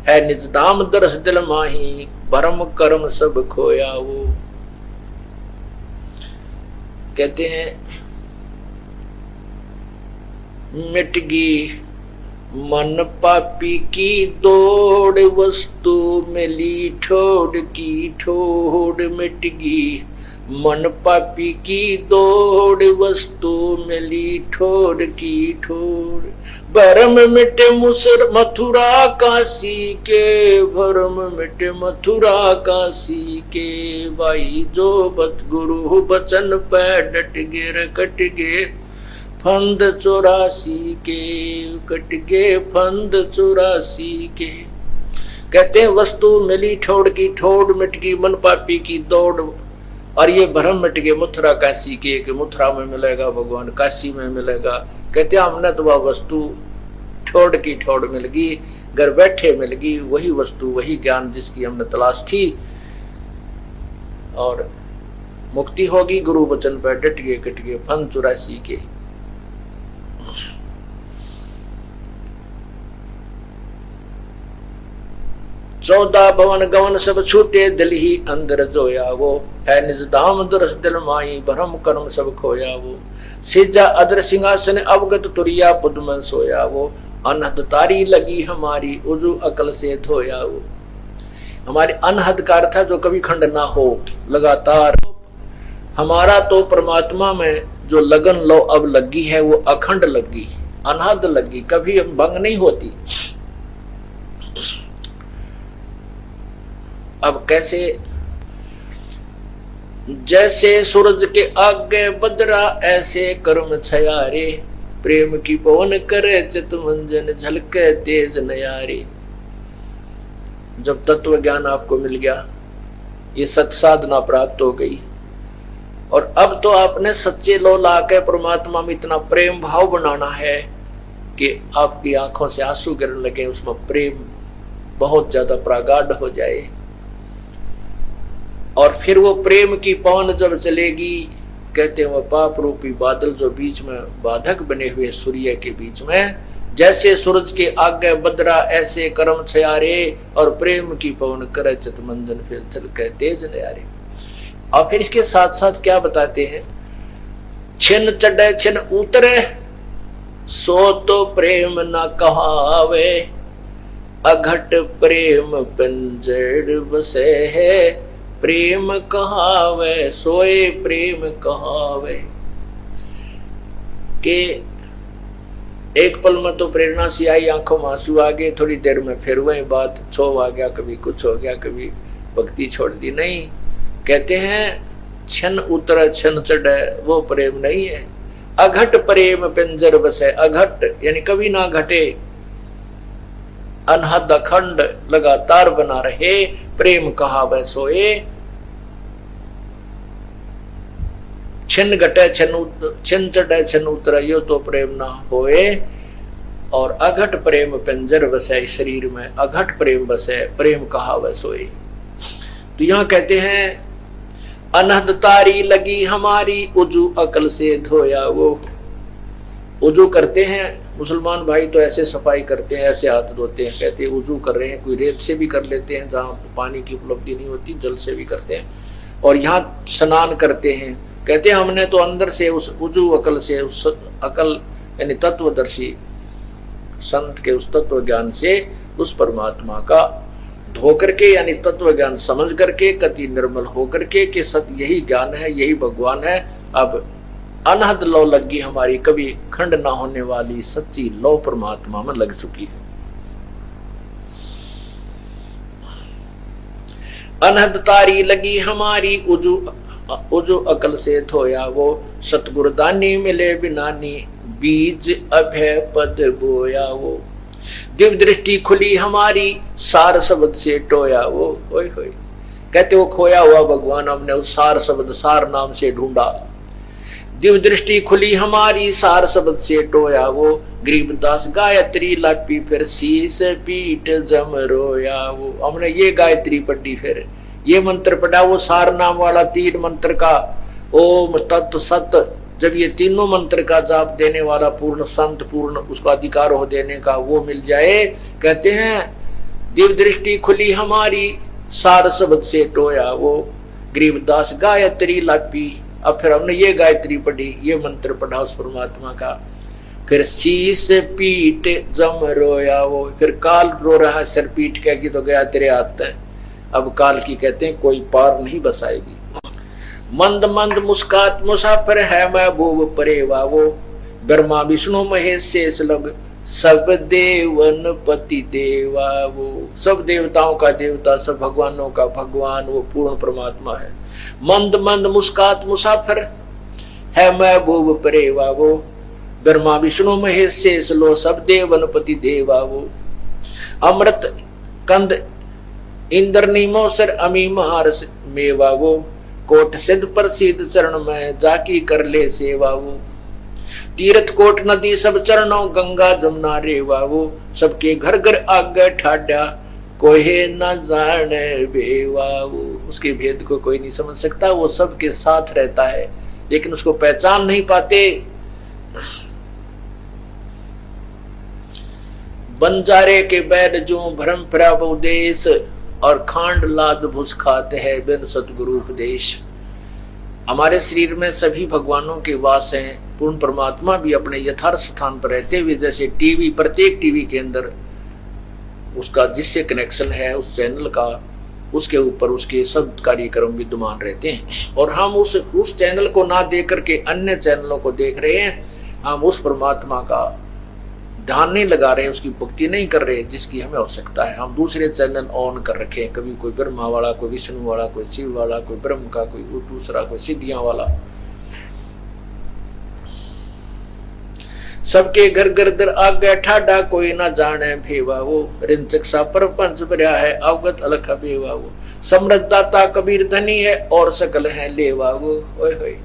है निज धाम दरस दिल माही, भरम कर्म सब खोया वो। कहते हैं मिट गई मन पापी की दौड़, वस्तु मिली ठोड़ की ठोड़। मिट गई मन पापी की दौड़, वस्तु मिली ठोड़ की ठोड़। भरम मिटे मुसर मथुरा काशी के, भरम मिटे मथुरा काशी के। भाई जो बत गुरु बचन पे डट गे, कट गे फंद 84 के, कट गे फंद 84 के। कहते हैं वस्तु मिली ठोड़ की ठोड़, मिट गई मन पापी की दौड़, और ये भ्रम मिट गए मथुरा काशी के, कि मथुरा में मिलेगा भगवान, काशी में मिलेगा। कहते हैं हमने तो वह वस्तु ठोड़ की ठोड़ मिल गई, घर बैठे मिल गई, वही वस्तु, वही ज्ञान जिसकी हमने तलाश थी, और मुक्ति होगी गुरु वचन पर डट गए, कट गए फंद 84 के। 14 भवन गवन सब छूटे, दिल ही अंदर जोया वो, है निज धाम दरस दिल माई, भरम कर्म सब खोया वो। सिजा अदर सिंहासन अवगत तुरिया, पुद में सोया वो, अनहद तारी लगी हमारी, उजू अकल से धोया वो। हमारे अनहद का अर्थ है जो कभी खंड ना हो, लगातार। हमारा तो परमात्मा में जो लगन लो अब लगी है, वो अखंड लगी, अनहद लगी, कभी भंग नहीं होती। अब कैसे? जैसे सूरज के आगे बदरा, ऐसे कर्म छयारे, प्रेम की पवन करे चित मंजन, झलके तेज नयारे। जब तत्व ज्ञान आपको मिल गया, ये सत साधना प्राप्त हो गई, और अब तो आपने सच्चे लो ला के परमात्मा में इतना प्रेम भाव बनाना है कि आपकी आंखों से आंसू गिरने लगे, उसमें प्रेम बहुत ज्यादा प्रागाढ़ हो जाए। और फिर वो प्रेम की पवन जब चलेगी, कहते हैं वो पाप रूपी बादल जो बीच में बाधक बने हुए सूर्य के बीच में, जैसे सूरज के आगे बदरा ऐसे कर्म छयारे, और प्रेम की पवन करे चित मंजन, फिर चलके तेज नयारे। और फिर इसके साथ साथ क्या बताते हैं? छिन चढ़े छिन उतरे, सो तो प्रेम न कहावे, अघट प्रेम पिंजड़ बसे है, प्रेम कहावे सोए प्रेम कहावे। के एक पल में तो प्रेरणा सी आई, आंखों में आंसू आ गए, थोड़ी देर में फिर वही बात छो आ गया, कभी कुछ हो गया, कभी भक्ति छोड़ दी। नहीं, कहते हैं छन उतर छन चढ़े, वो प्रेम नहीं है। अघट प्रेम पिंजर बसे, अघट यानी कभी ना घटे, अनहद अखंड लगातार बना रहे, प्रेम कहावे सोए। छिन घटे छिन चढ़े छिन उतरे, यो तो प्रेम ना होए। और अघट प्रेम पिंजर बसे, शरीर में अघट प्रेम बसे, प्रेम कहावे सोए। तो यहां कहते हैं अनहद तारी लगी हमारी, उजू अकल से धोया वो। उजू करते हैं मुसलमान भाई तो ऐसे सफाई करते हैं, ऐसे हाथ धोते हैं, कहते हैं उजू कर रहे हैं। कोई रेत से भी कर लेते हैं, जहाँ पानी की उपलब्धि नहीं होती, जल से भी करते हैं। और यहाँ स्नान करते हैं, कहते हैं हमने तो अंदर से उस उजू अकल से, उस अकल यानी तत्वदर्शी संत के उस तत्व ज्ञान से उस परमात्मा का धो करके, यानी तत्व ज्ञान समझ करके, कति निर्मल हो करके कि सत्य यही ज्ञान है, यही भगवान है। अब अनहद लो लगी हमारी, कभी खंड ना होने वाली सच्ची लो परमात्मा में लग चुकी है। अनहद तारी लगी हमारी, उजू अकल से धोया वो। सतगुरु दानी मिले बिनानी, बीज अभय पद बोया वो। दिव्य दृष्टि खुली हमारी, सार शब्द से टोया वो। ओए होए, कहते वो खोया हुआ भगवान हमने उस सार शब्द, सार नाम से ढूंढा। दिव्य दृष्टि खुली हमारी सार शब्द से टोया वो, गरीबदास गायत्री लापी फिर शीस पीठ जम रोया वो। हमने ये गायत्री पढ़ी, फिर ये मंत्र पढ़ा, वो सार नाम वाला 3 मंत्र का ओम तत् सत, जब ये तीनों मंत्र का जाप देने वाला पूर्ण संत, पूर्ण उसका अधिकार हो देने का, वो मिल जाए, कहते हैं दिव्य दृष्टि खुली हमारी सार शब्द से टोया वो, गरीबदास गायत्री लापी। अब फिर हमने ये गायत्री पढ़ी, ये मंत्र पढ़ा उस परमात्मा का, फिर शीस पीठ जम रोया वो, फिर काल रो रहा सिर पीठ क्या कि तो गया तेरे हाथ है। अब काल की कहते हैं कोई पार नहीं बसाएगी। मंद मंद मुस्कात मुसाफिर है महबूब परेवा वो, ब्रह्मा विष्णु महेश शेष लग सब देवन पति देवा वो। सब देवताओं का देवता, सब भगवानों का भगवान, वो पूर्ण परमात्मा है। मंद मंद मुस्कात मुसाफिर है महबूब परेवा वो, ब्रह्मा विष्णु महेश शेष लो सब देवन पति देवा वो। अमृत कंद इंद्र नीमो सर अमी महार मेवा वो, कोट सिद्ध प्रसिद्ध चरण में जाकी कर ले सेवा वो। तीर्थ कोट नदी सब चरणों गंगा जमुना रेवा वो, सबके घर घर आगे ठाडा कोई न जाने बेवा वो। उसके भेद को कोई नहीं समझ सकता, वो सबके साथ रहता है लेकिन उसको पहचान नहीं पाते। बंजारे के बैद जो भ्रम प्रभ उदेश, और खांड लाद भुस खाते हैं बिन सतगुरु उपदेश। हमारे शरीर में सभी भगवानों के वास हैं, पूर्ण परमात्मा भी अपने यथार्थ स्थान पर रहते हुए, जैसे टीवी, प्रत्येक टीवी के अंदर उसका जिससे कनेक्शन है उस चैनल का, उसके ऊपर उसके सब कार्यक्रम विद्यमान रहते हैं। और हम उस चैनल को ना देख करके अन्य चैनलों को देख रहे हैं। हम उस परमात्मा का ध्यान नहीं लगा रहे, उसकी भक्ति नहीं कर रहे जिसकी हमें आवश्यकता है। हम दूसरे चैनल ऑन कर रखे हैं, कभी कोई ब्रह्मा वाला, कोई विष्णु वाला, कोई शिव वाला, कोई ब्रह्म का, कोई दूसरा, कोई सिद्धियां वाला। सबके घर घर दर आगे ठाडा कोई ना जाने भेवा वो, रिंचक सा परपंच भरा है अवगत अलख बेवा वो। समृद्ध दाता कबीर धनी है और सकल है लेवा वो। ओए होए,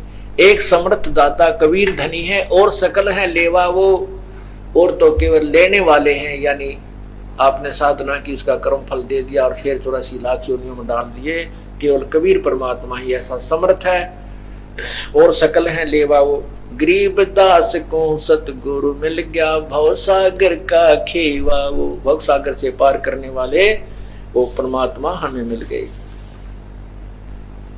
एक समृद्ध दाता कबीर धनी है और सकल है लेवा वो। और तो केवल लेने वाले हैं, यानी आपने साधना की, उसका कर्म फल दे दिया और फिर 84 लाख योनियों में डाल दिए। केवल कबीर परमात्मा ही ऐसा समर्थ है और सकल है लेवा वो। गरीब दास को सतगुरु मिल गया भव सागर का खेवा वो। भव सागर से पार करने वाले वो परमात्मा हमें मिल गए।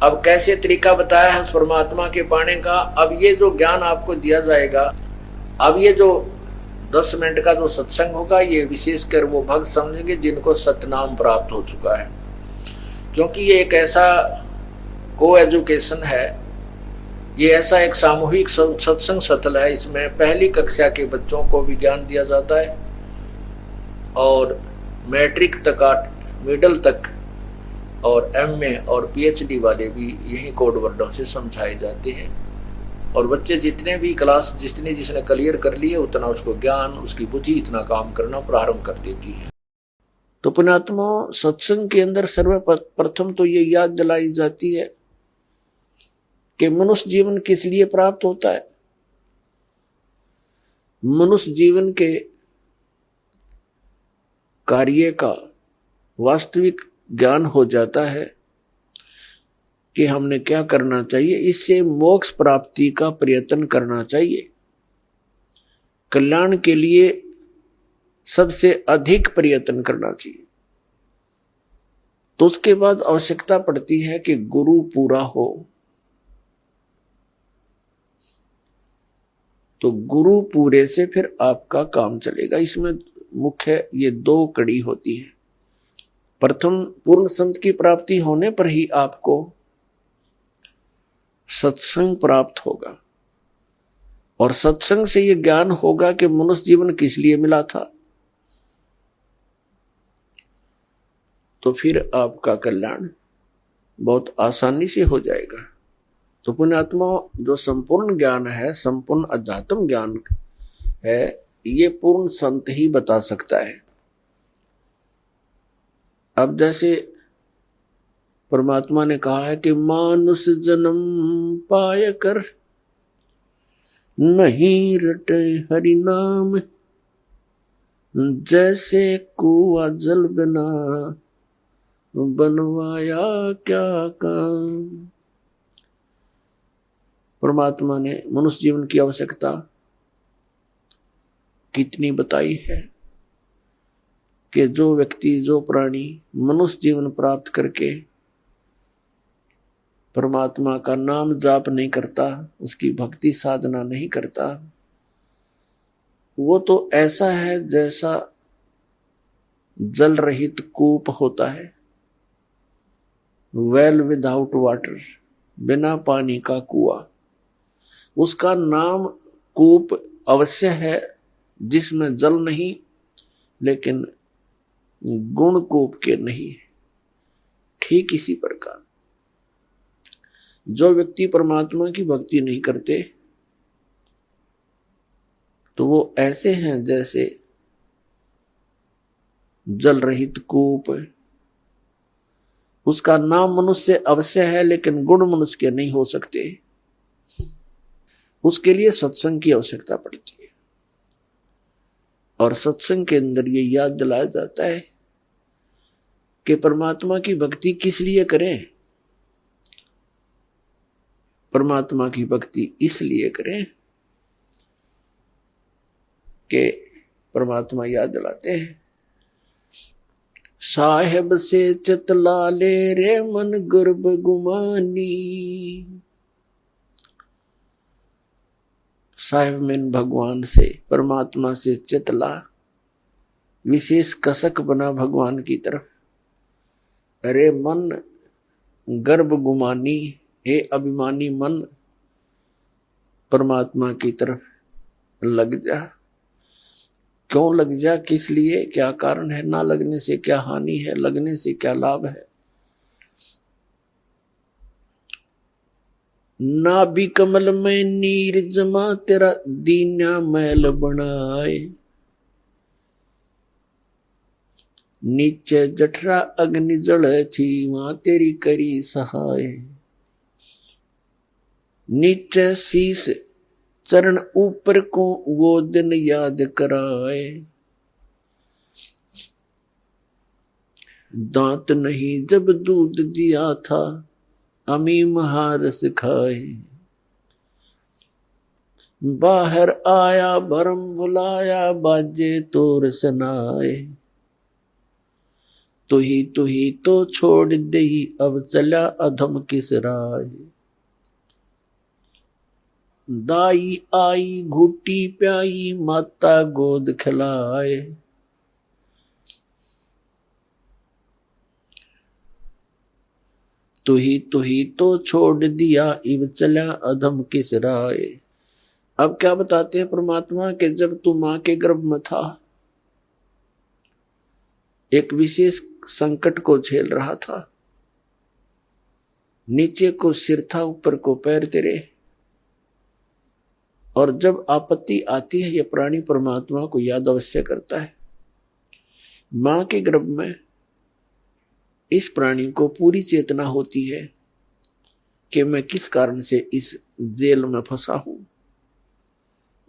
अब कैसे तरीका बताया है उस परमात्मा के पाने का। अब ये जो ज्ञान आपको दिया जाएगा, अब ये जो 10 मिनट का जो सत्संग होगा, ये विशेषकर वो भक्त समझेंगे जिनको सतनाम प्राप्त हो चुका है, क्योंकि ये एक ऐसा को एजुकेशन है, ये ऐसा एक सामूहिक सत्संग सतल है। इसमें पहली कक्षा के बच्चों को भी ज्ञान दिया जाता है और मैट्रिक तक, मिडिल तक, और एमए और पीएचडी वाले भी यही कोड वर्डों से समझाए जाते हैं। और बच्चे जितने भी क्लास जिसने क्लियर कर ली है, उतना उसको ज्ञान, उसकी बुद्धि इतना काम करना प्रारंभ कर देती है। तो पुण्यात्मा, सत्संग के अंदर सर्वप्रथम तो ये याद दिलाई जाती है कि मनुष्य जीवन किस लिए प्राप्त होता है। मनुष्य जीवन के कार्य का वास्तविक ज्ञान हो जाता है कि हमने क्या करना चाहिए, इससे मोक्ष प्राप्ति का प्रयत्न करना चाहिए। कल्याण के लिए सबसे अधिक प्रयत्न करना चाहिए। तो उसके बाद आवश्यकता पड़ती है कि गुरु पूरा हो। तो गुरु पूरे से फिर आपका काम चलेगा। इसमें मुख्य ये 2 कड़ी होती है। प्रथम, पूर्ण संत की प्राप्ति होने पर ही आपको सत्संग प्राप्त होगा, और सत्संग से ये ज्ञान होगा कि मनुष्य जीवन किस लिए मिला था। तो फिर आपका कल्याण बहुत आसानी से हो जाएगा। तो पुण्यात्मा, जो संपूर्ण ज्ञान है, संपूर्ण अध्यात्म ज्ञान है, ये पूर्ण संत ही बता सकता है। अब जैसे परमात्मा ने कहा है कि मानुष जन्म पाय कर नहीं रटे हरि नाम, जैसे कुआ जल बिना, बनवाया क्या काम। परमात्मा ने मनुष्य जीवन की आवश्यकता कितनी बताई है कि जो व्यक्ति, जो प्राणी मनुष्य जीवन प्राप्त करके परमात्मा का नाम जाप नहीं करता, उसकी भक्ति साधना नहीं करता, वो तो ऐसा है जैसा जल रहित कूप होता है, वेल विदाउट वाटर, बिना पानी का कुआं। उसका नाम कूप अवश्य है जिसमें जल नहीं, लेकिन गुण कूप के नहीं। ठीक इसी प्रकार जो व्यक्ति परमात्मा की भक्ति नहीं करते तो वो ऐसे हैं जैसे जल रहित कूप। उसका नाम मनुष्य अवश्य है, लेकिन गुण मनुष्य के नहीं हो सकते। उसके लिए सत्संग की आवश्यकता पड़ती है, और सत्संग के अंदर ये याद दिलाया जाता है कि परमात्मा की भक्ति किस लिए करें। परमात्मा की भक्ति इसलिए करें कि परमात्मा याद दिलाते हैं, साहेब से चितला ले रे मन गर्भ गुमानी। साहेब में भगवान से, परमात्मा से चितला, विशेष कसक बना भगवान की तरफ। अरे मन गर्भ गुमानी, हे अभिमानी मन, परमात्मा की तरफ लग जा। क्यों लग जा, किस लिए, क्या कारण है? ना लगने से क्या हानि है, लगने से क्या लाभ है? ना भी कमल में नीर जमा, तेरा दीना मैल बनाए। नीचे जठरा अग्नि जल थी, वहां तेरी करी सहाय। नीचे शीस चरण ऊपर को, वो दिन याद कराए। दांत नहीं जब दूध दिया था, अमी महारस खाए। बाहर आया भरम बुलाया, बाजे तोर सनाए। तू ही तो छोड़ दे, अब चला अधम किस राय। दाई आई घुटी प्याई, माता गोद खिलाए। तू ही तो छोड़ दिया, इब चला अधम किस राय। अब क्या बताते हैं परमात्मा के, जब तू मां के गर्भ में था, एक विशेष संकट को झेल रहा था। नीचे को सिर था, ऊपर को पैर तेरे। और जब आपत्ति आती है, यह प्राणी परमात्मा को याद अवश्य करता है। मां के गर्भ में इस प्राणी को पूरी चेतना होती है कि मैं किस कारण से इस जेल में फंसा हूं।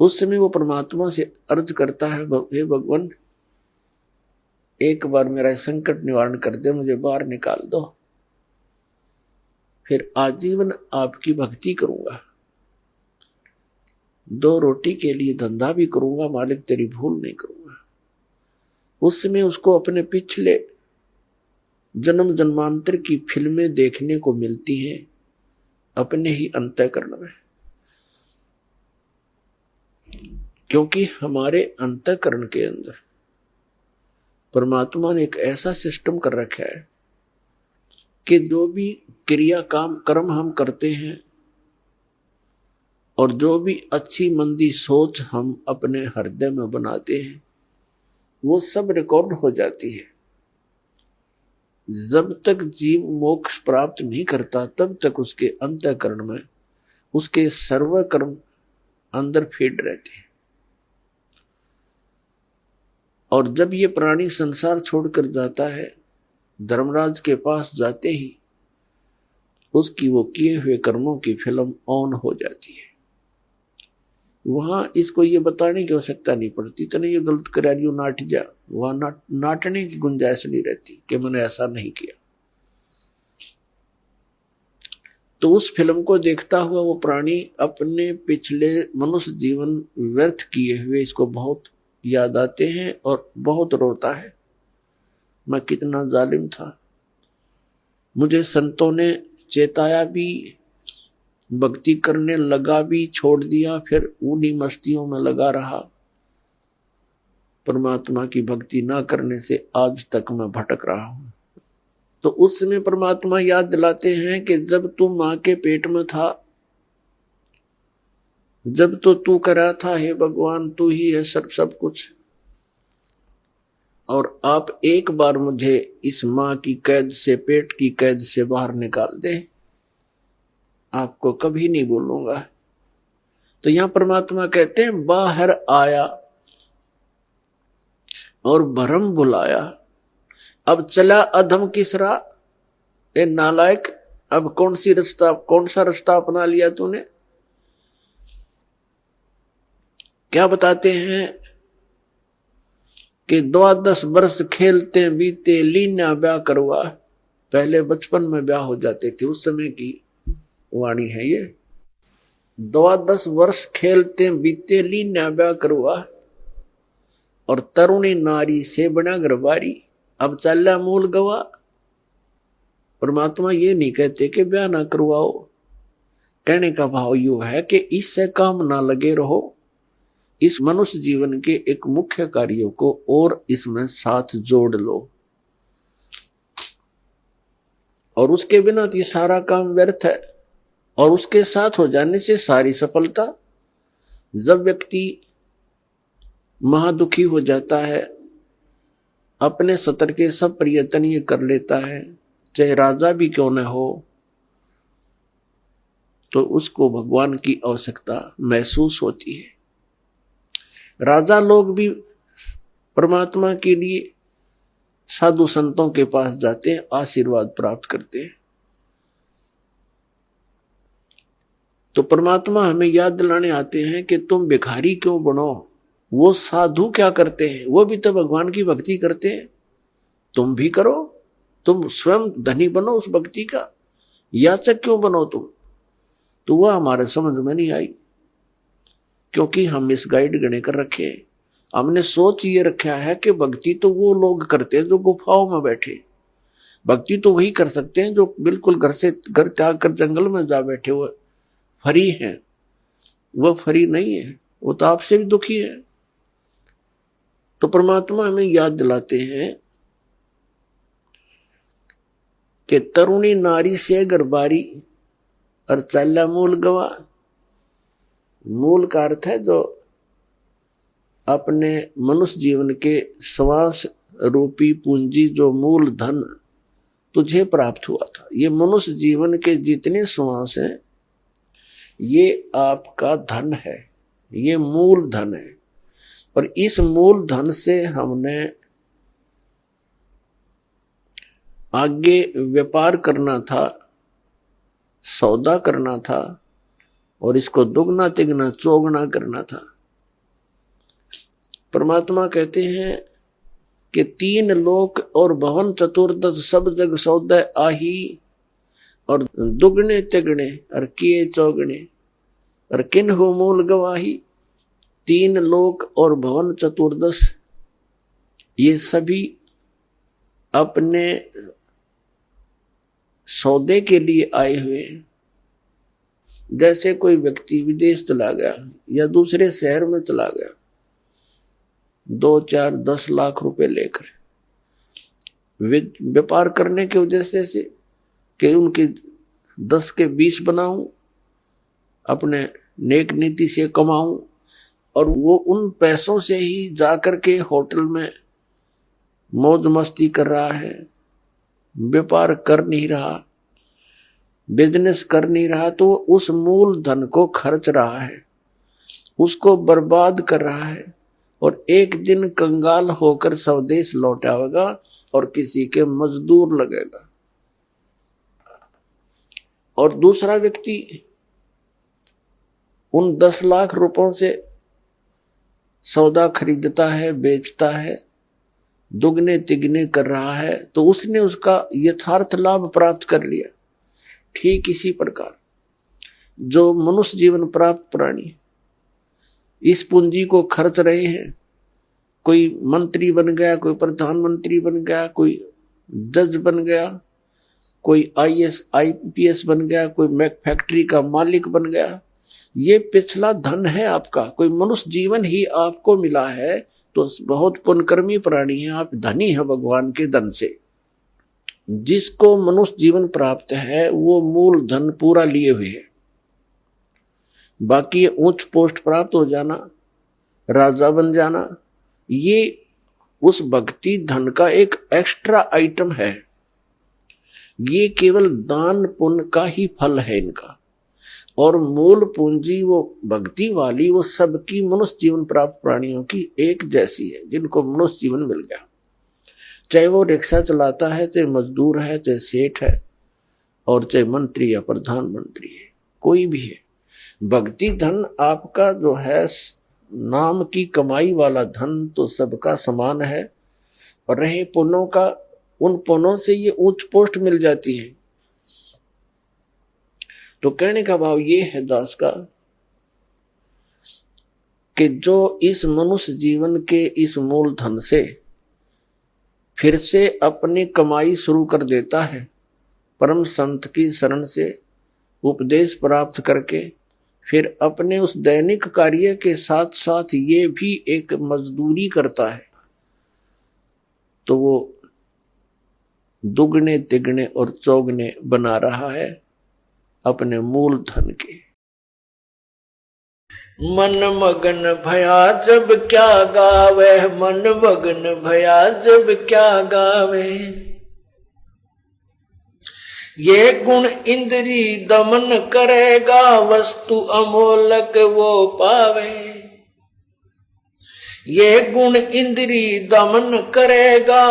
उस समय वो परमात्मा से अर्ज करता है, हे भगवान, एक बार मेरा संकट निवारण कर दे, मुझे बाहर निकाल दो, फिर आजीवन आपकी भक्ति करूंगा, 2 रोटी के लिए धंधा भी करूंगा, मालिक तेरी भूल नहीं करूंगा। उस समय उसको अपने पिछले जन्म जन्मांतर की फिल्में देखने को मिलती हैं अपने ही अंतःकरण में, क्योंकि हमारे अंतःकरण के अंदर परमात्मा ने एक ऐसा सिस्टम कर रखा है कि जो भी क्रिया काम कर्म हम करते हैं और जो भी अच्छी मंदी सोच हम अपने हृदय में बनाते हैं, वो सब रिकॉर्ड हो जाती है। जब तक जीव मोक्ष प्राप्त नहीं करता, तब तक उसके अंतःकरण में उसके सर्व कर्म अंदर फीड रहते हैं। और जब ये प्राणी संसार छोड़कर जाता है, धर्मराज के पास जाते ही उसकी वो किए हुए कर्मों की फिल्म ऑन हो जाती है। वहां इसको ये बताने की आवश्यकता नहीं पड़ती, तो ये गलत करा रही हो नाट जा, वहां नाटने की गुंजाइश नहीं रहती कि मैंने ऐसा नहीं किया। तो उस फिल्म को देखता हुआ वो प्राणी अपने पिछले मनुष्य जीवन व्यर्थ किए हुए इसको बहुत याद आते हैं और बहुत रोता है। मैं कितना जालिम था, मुझे संतों ने चेताया भी, भक्ति करने लगा भी, छोड़ दिया, फिर उन्हीं मस्तियों में लगा रहा। परमात्मा की भक्ति ना करने से आज तक मैं भटक रहा हूं। तो उस समय परमात्मा याद दिलाते हैं कि जब तू मां के पेट में था, जब तो तू करा था, हे भगवान तू ही है सब कुछ, और आप एक बार मुझे इस मां की कैद से, पेट की कैद से बाहर निकाल दे, आपको कभी नहीं बोलूंगा। तो यहां परमात्मा कहते हैं बाहर आया और भरम बुलाया, अब चला अधम किसरा, ए नालायक, अब कौन सा रास्ता अपना लिया तूने। क्या बताते हैं कि 12 वर्ष खेलते बीते, लीना ब्याह करवा। पहले बचपन में ब्याह हो जाते थे, उस समय की वाणी है ये। 12 वर्ष खेलते बीते, लीना ब्याह करवा, और तरुणी नारी से बना गरबारी, अब चला मूल गवा। परमात्मा ये नहीं कहते कि ब्याह ना करवाओ, कहने का भाव यू है कि इससे काम ना लगे रहो, इस मनुष्य जीवन के एक मुख्य कार्यों को और इसमें साथ जोड़ लो, और उसके बिना तो ये सारा काम व्यर्थ है, और उसके साथ हो जाने से सारी सफलता। जब व्यक्ति महादुखी हो जाता है, अपने सतर के सब प्रयत्न ये कर लेता है, चाहे राजा भी क्यों न हो, तो उसको भगवान की आवश्यकता महसूस होती है। राजा लोग भी परमात्मा के लिए साधु संतों के पास जाते हैं, आशीर्वाद प्राप्त करते हैं। तो परमात्मा हमें याद दिलाने आते हैं कि तुम भिखारी क्यों बनो, वो साधु क्या करते हैं, वो भी तो भगवान की भक्ति करते हैं, तुम भी करो, तुम स्वयं धनी बनो उस भक्ति का, याचक क्यों बनो तुम। तो वह हमारे समझ में नहीं आई, क्योंकि हम इस गाइड गणे कर रखे, हमने सोच ये रखा है कि भक्ति तो वो लोग करते हैं जो गुफाओं में बैठे, भक्ति तो वही कर सकते हैं जो बिल्कुल घर त्याग कर जंगल में जा बैठे, वो फरी हैं। वह फरी नहीं है, वो तो आपसे भी दुखी है। तो परमात्मा हमें याद दिलाते हैं कि तरुणी नारी से गरबारी और चला मूल गवा। मूल का अर्थ है जो अपने मनुष्य जीवन के श्वास रूपी पूंजी, जो मूल धन तुझे प्राप्त हुआ था। ये मनुष्य जीवन के जितने श्वास हैं ये आपका धन है, ये मूल धन है, और इस मूल धन से हमने आगे व्यापार करना था, सौदा करना था, और इसको दुगना तिगना चौगुना करना था। परमात्मा कहते हैं कि 3 लोक और भवन चतुर्दश सब जग सौदे आही, और दुगने तिगने और किए चौगने और किन हो मूल गवाही। 3 लोक और भवन चतुर्दश ये सभी अपने सौदे के लिए आए हुए हैं। जैसे कोई व्यक्ति विदेश चला गया या दूसरे शहर में चला गया 2, 4, 10 लाख रुपए लेकर व्यापार करने की वजह से कि उनकी 10 के 20 बनाऊं, अपने नेक नीति से कमाऊं, और वो उन पैसों से ही जाकर के होटल में मौज मस्ती कर रहा है, व्यापार कर नहीं रहा, बिजनेस कर नहीं रहा, तो उस मूल धन को खर्च रहा है, उसको बर्बाद कर रहा है, और एक दिन कंगाल होकर स्वदेश लौट आएगा और किसी के मजदूर लगेगा। और दूसरा व्यक्ति उन 10 लाख रुपयों से सौदा खरीदता है, बेचता है, दुगने तिगने कर रहा है, तो उसने उसका यथार्थ लाभ प्राप्त कर लिया। ठीक इसी प्रकार जो मनुष्य जीवन प्राप्त प्राणी इस पूंजी को खर्च रहे हैं, कोई मंत्री बन गया, कोई प्रधानमंत्री बन गया, कोई जज बन गया, कोई आईएएस आईपीएस बन गया, कोई फैक्ट्री का मालिक बन गया, ये पिछला धन है आपका। कोई मनुष्य जीवन ही आपको मिला है तो बहुत पुण्यकर्मी प्राणी है, आप धनी है भगवान के धन से। जिसको मनुष्य जीवन प्राप्त है वो मूल धन पूरा लिए हुए है। बाकी उच्च पोस्ट प्राप्त हो जाना, राजा बन जाना, ये उस भक्ति धन का एक एक्स्ट्रा आइटम है। ये केवल दान पुण्य का ही फल है इनका। और मूल पूंजी वो भक्ति वाली, वो सबकी मनुष्य जीवन प्राप्त प्राणियों की एक जैसी है, जिनको मनुष्य जीवन मिल गया। चाहे वो रिक्शा चलाता है, चाहे मजदूर है, चाहे सेठ है, और चाहे मंत्री या प्रधानमंत्री है, कोई भी है। भक्ति धन आपका जो है नाम की कमाई वाला धन तो सबका समान है। और रहे पुण्यों का, उन पुण्यों से ये उच्च पोस्ट मिल जाती है। तो कहने का भाव ये है दास का कि जो इस मनुष्य जीवन के इस मूल धन से फिर से अपनी कमाई शुरू कर देता है, परम संत की शरण से उपदेश प्राप्त करके, फिर अपने उस दैनिक कार्य के साथ साथ ये भी एक मजदूरी करता है, तो वो दुगने तिगने और चौगने बना रहा है अपने मूल धन के। मन मगन भया जब क्या गावे, मन मगन भया जब क्या गावे, ये गुण इंद्री दमन करेगा, वस्तु अमोलक वो पावे। ये गुण इंद्री दमन करेगा,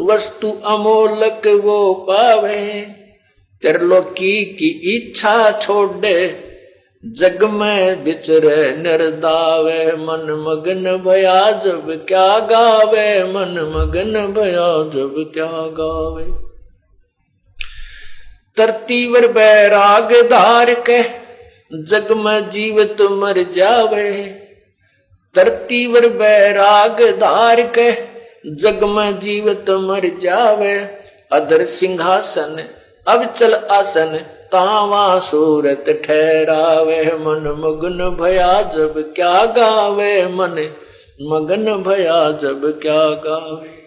वस्तु अमोलक वो पावे। त्रिलोकी की इच्छा छोड़े, जग में विचरे निर्दावे, मन मगन भया जब क्या गावे, मन मगन भया जब क्या गावे। तरतीवर बैराग धार के, जग में जीवित मर जावे। तरतीवर बैराग धार के, जग में जीवित मर जावे। अधर सिंहासन अब चल आसन, तावा सूरत ठहरावे। मन मगन भया जब क्या गावे, मन मगन भया जब क्या गावे।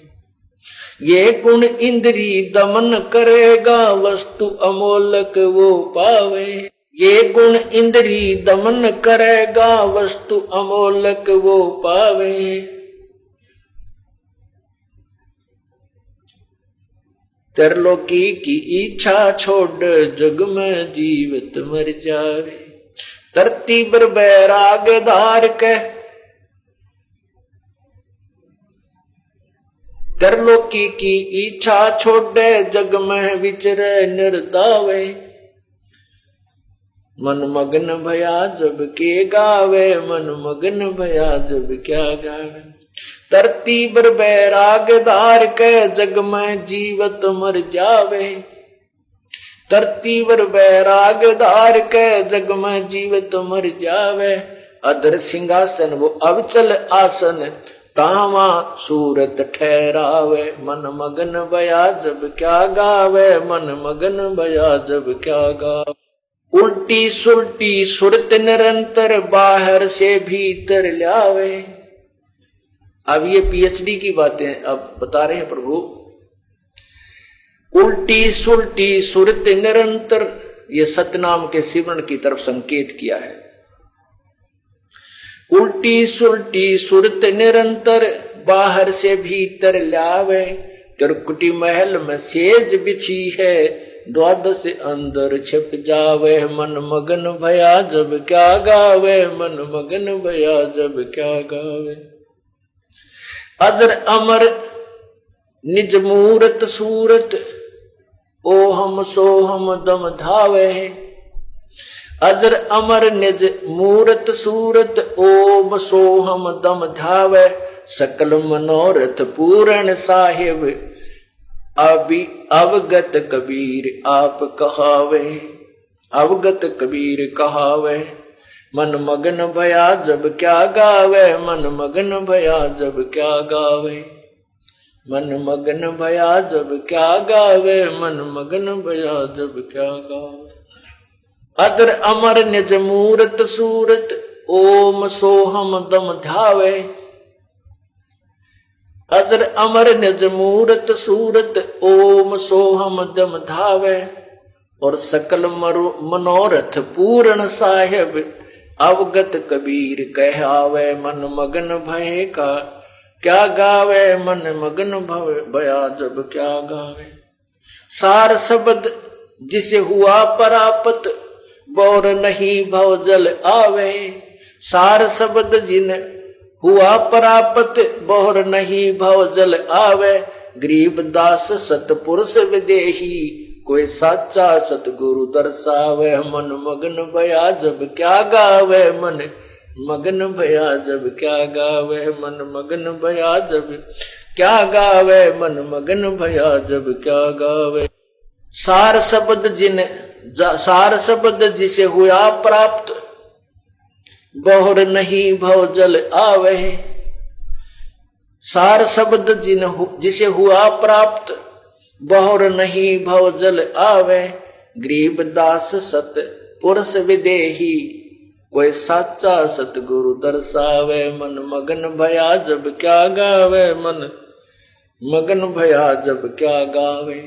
ये गुण इंद्री दमन करेगा, वस्तु अमोलक वो पावे। ये गुण इंद्री दमन करेगा, वस्तु अमोलक वो पावे। त्रिलोकी की इच्छा छोड़, जग में जीवित मर जावे। धरती पर बैराग धार के, त्रिलोकी की इच्छा छोड़े, जग में विचरे निर्दावे। मन मगन भया जब के गावे, मन मगन भया जब क्या गावे। धरती पर बैराग धार के, जग में जीवत मर जावे। धरती पर बैराग धार के, जग में जीवत मर जावे। अधर सिंहासन वो अब चल आसन, तावा सूरत ठहरावे। मन मगन भया जब क्या गावे, मन मगन भया जब क्या गावे। उल्टी सुल्टी सुरत निरंतर, बाहर से भीतर लावे। अब ये पीएचडी की बातें अब बता रहे हैं प्रभु। उल्टी सुल्टी सुरत निरंतर, ये सतनाम के सिमरण की तरफ संकेत किया है। उल्टी सुल्टी सुरत निरंतर, बाहर से भीतर लावे। त्रिकुटी महल में सेज बिछी है, द्वादश अंदर छिप जावे। मन मगन भया जब क्या गावे, मन मगन भया जब क्या गावे। अजर अमर निज मूरत सूरत, ओ हम सो हम दम धावे। अजर अमर निज मूरत सूरत ओम सोहम दम ध्यावे सकल मनोरथ पूर्ण साहिब अवगत कबीर आप कहावे। अवगत कबीर कहावे मन मगन भया जब क्या गावे, मन मगन भया जब क्या गावे, मन मगन भया जब क्या गावे, मन मगन भया जब क्या गावे। अजर अमर निज मूरत सूरत ओम सोहम दम ध्यावे। अजर अमर निज मूरत सूरत ओम सोहम दम धावे। और सकल मनोरथ पूर्ण साहिब अवगत कबीर कहावे मन मगन भय का क्या गावे, मन मगन भया जब क्या गावे। सार शब्द जिसे हुआ परापत बोर नहीं भव जल आवे। सार शब्द जिन हुआ परापत बोर नहीं भव जल आवे। गरीब दास सतपुरुष विदेही कोई साचा सतगुरु दर्शावे। मन मगन भया जब क्या गावे, मन मगन भया जब क्या गावे, मन मगन भया जब क्या गावे, मन मगन भया जब क्या गावे। सार शब्द जिसे हुआ प्राप्त बहुर नहीं भव जल आवे। सार शब्द जिसे हुआ प्राप्त बहुर नहीं भव जल आवे। गरीब दास सत पुरुष विदेही कोई साचा सतगुरु दर्शावे। मन मगन भया जब क्या गावे, मन मगन भया जब क्या गावे।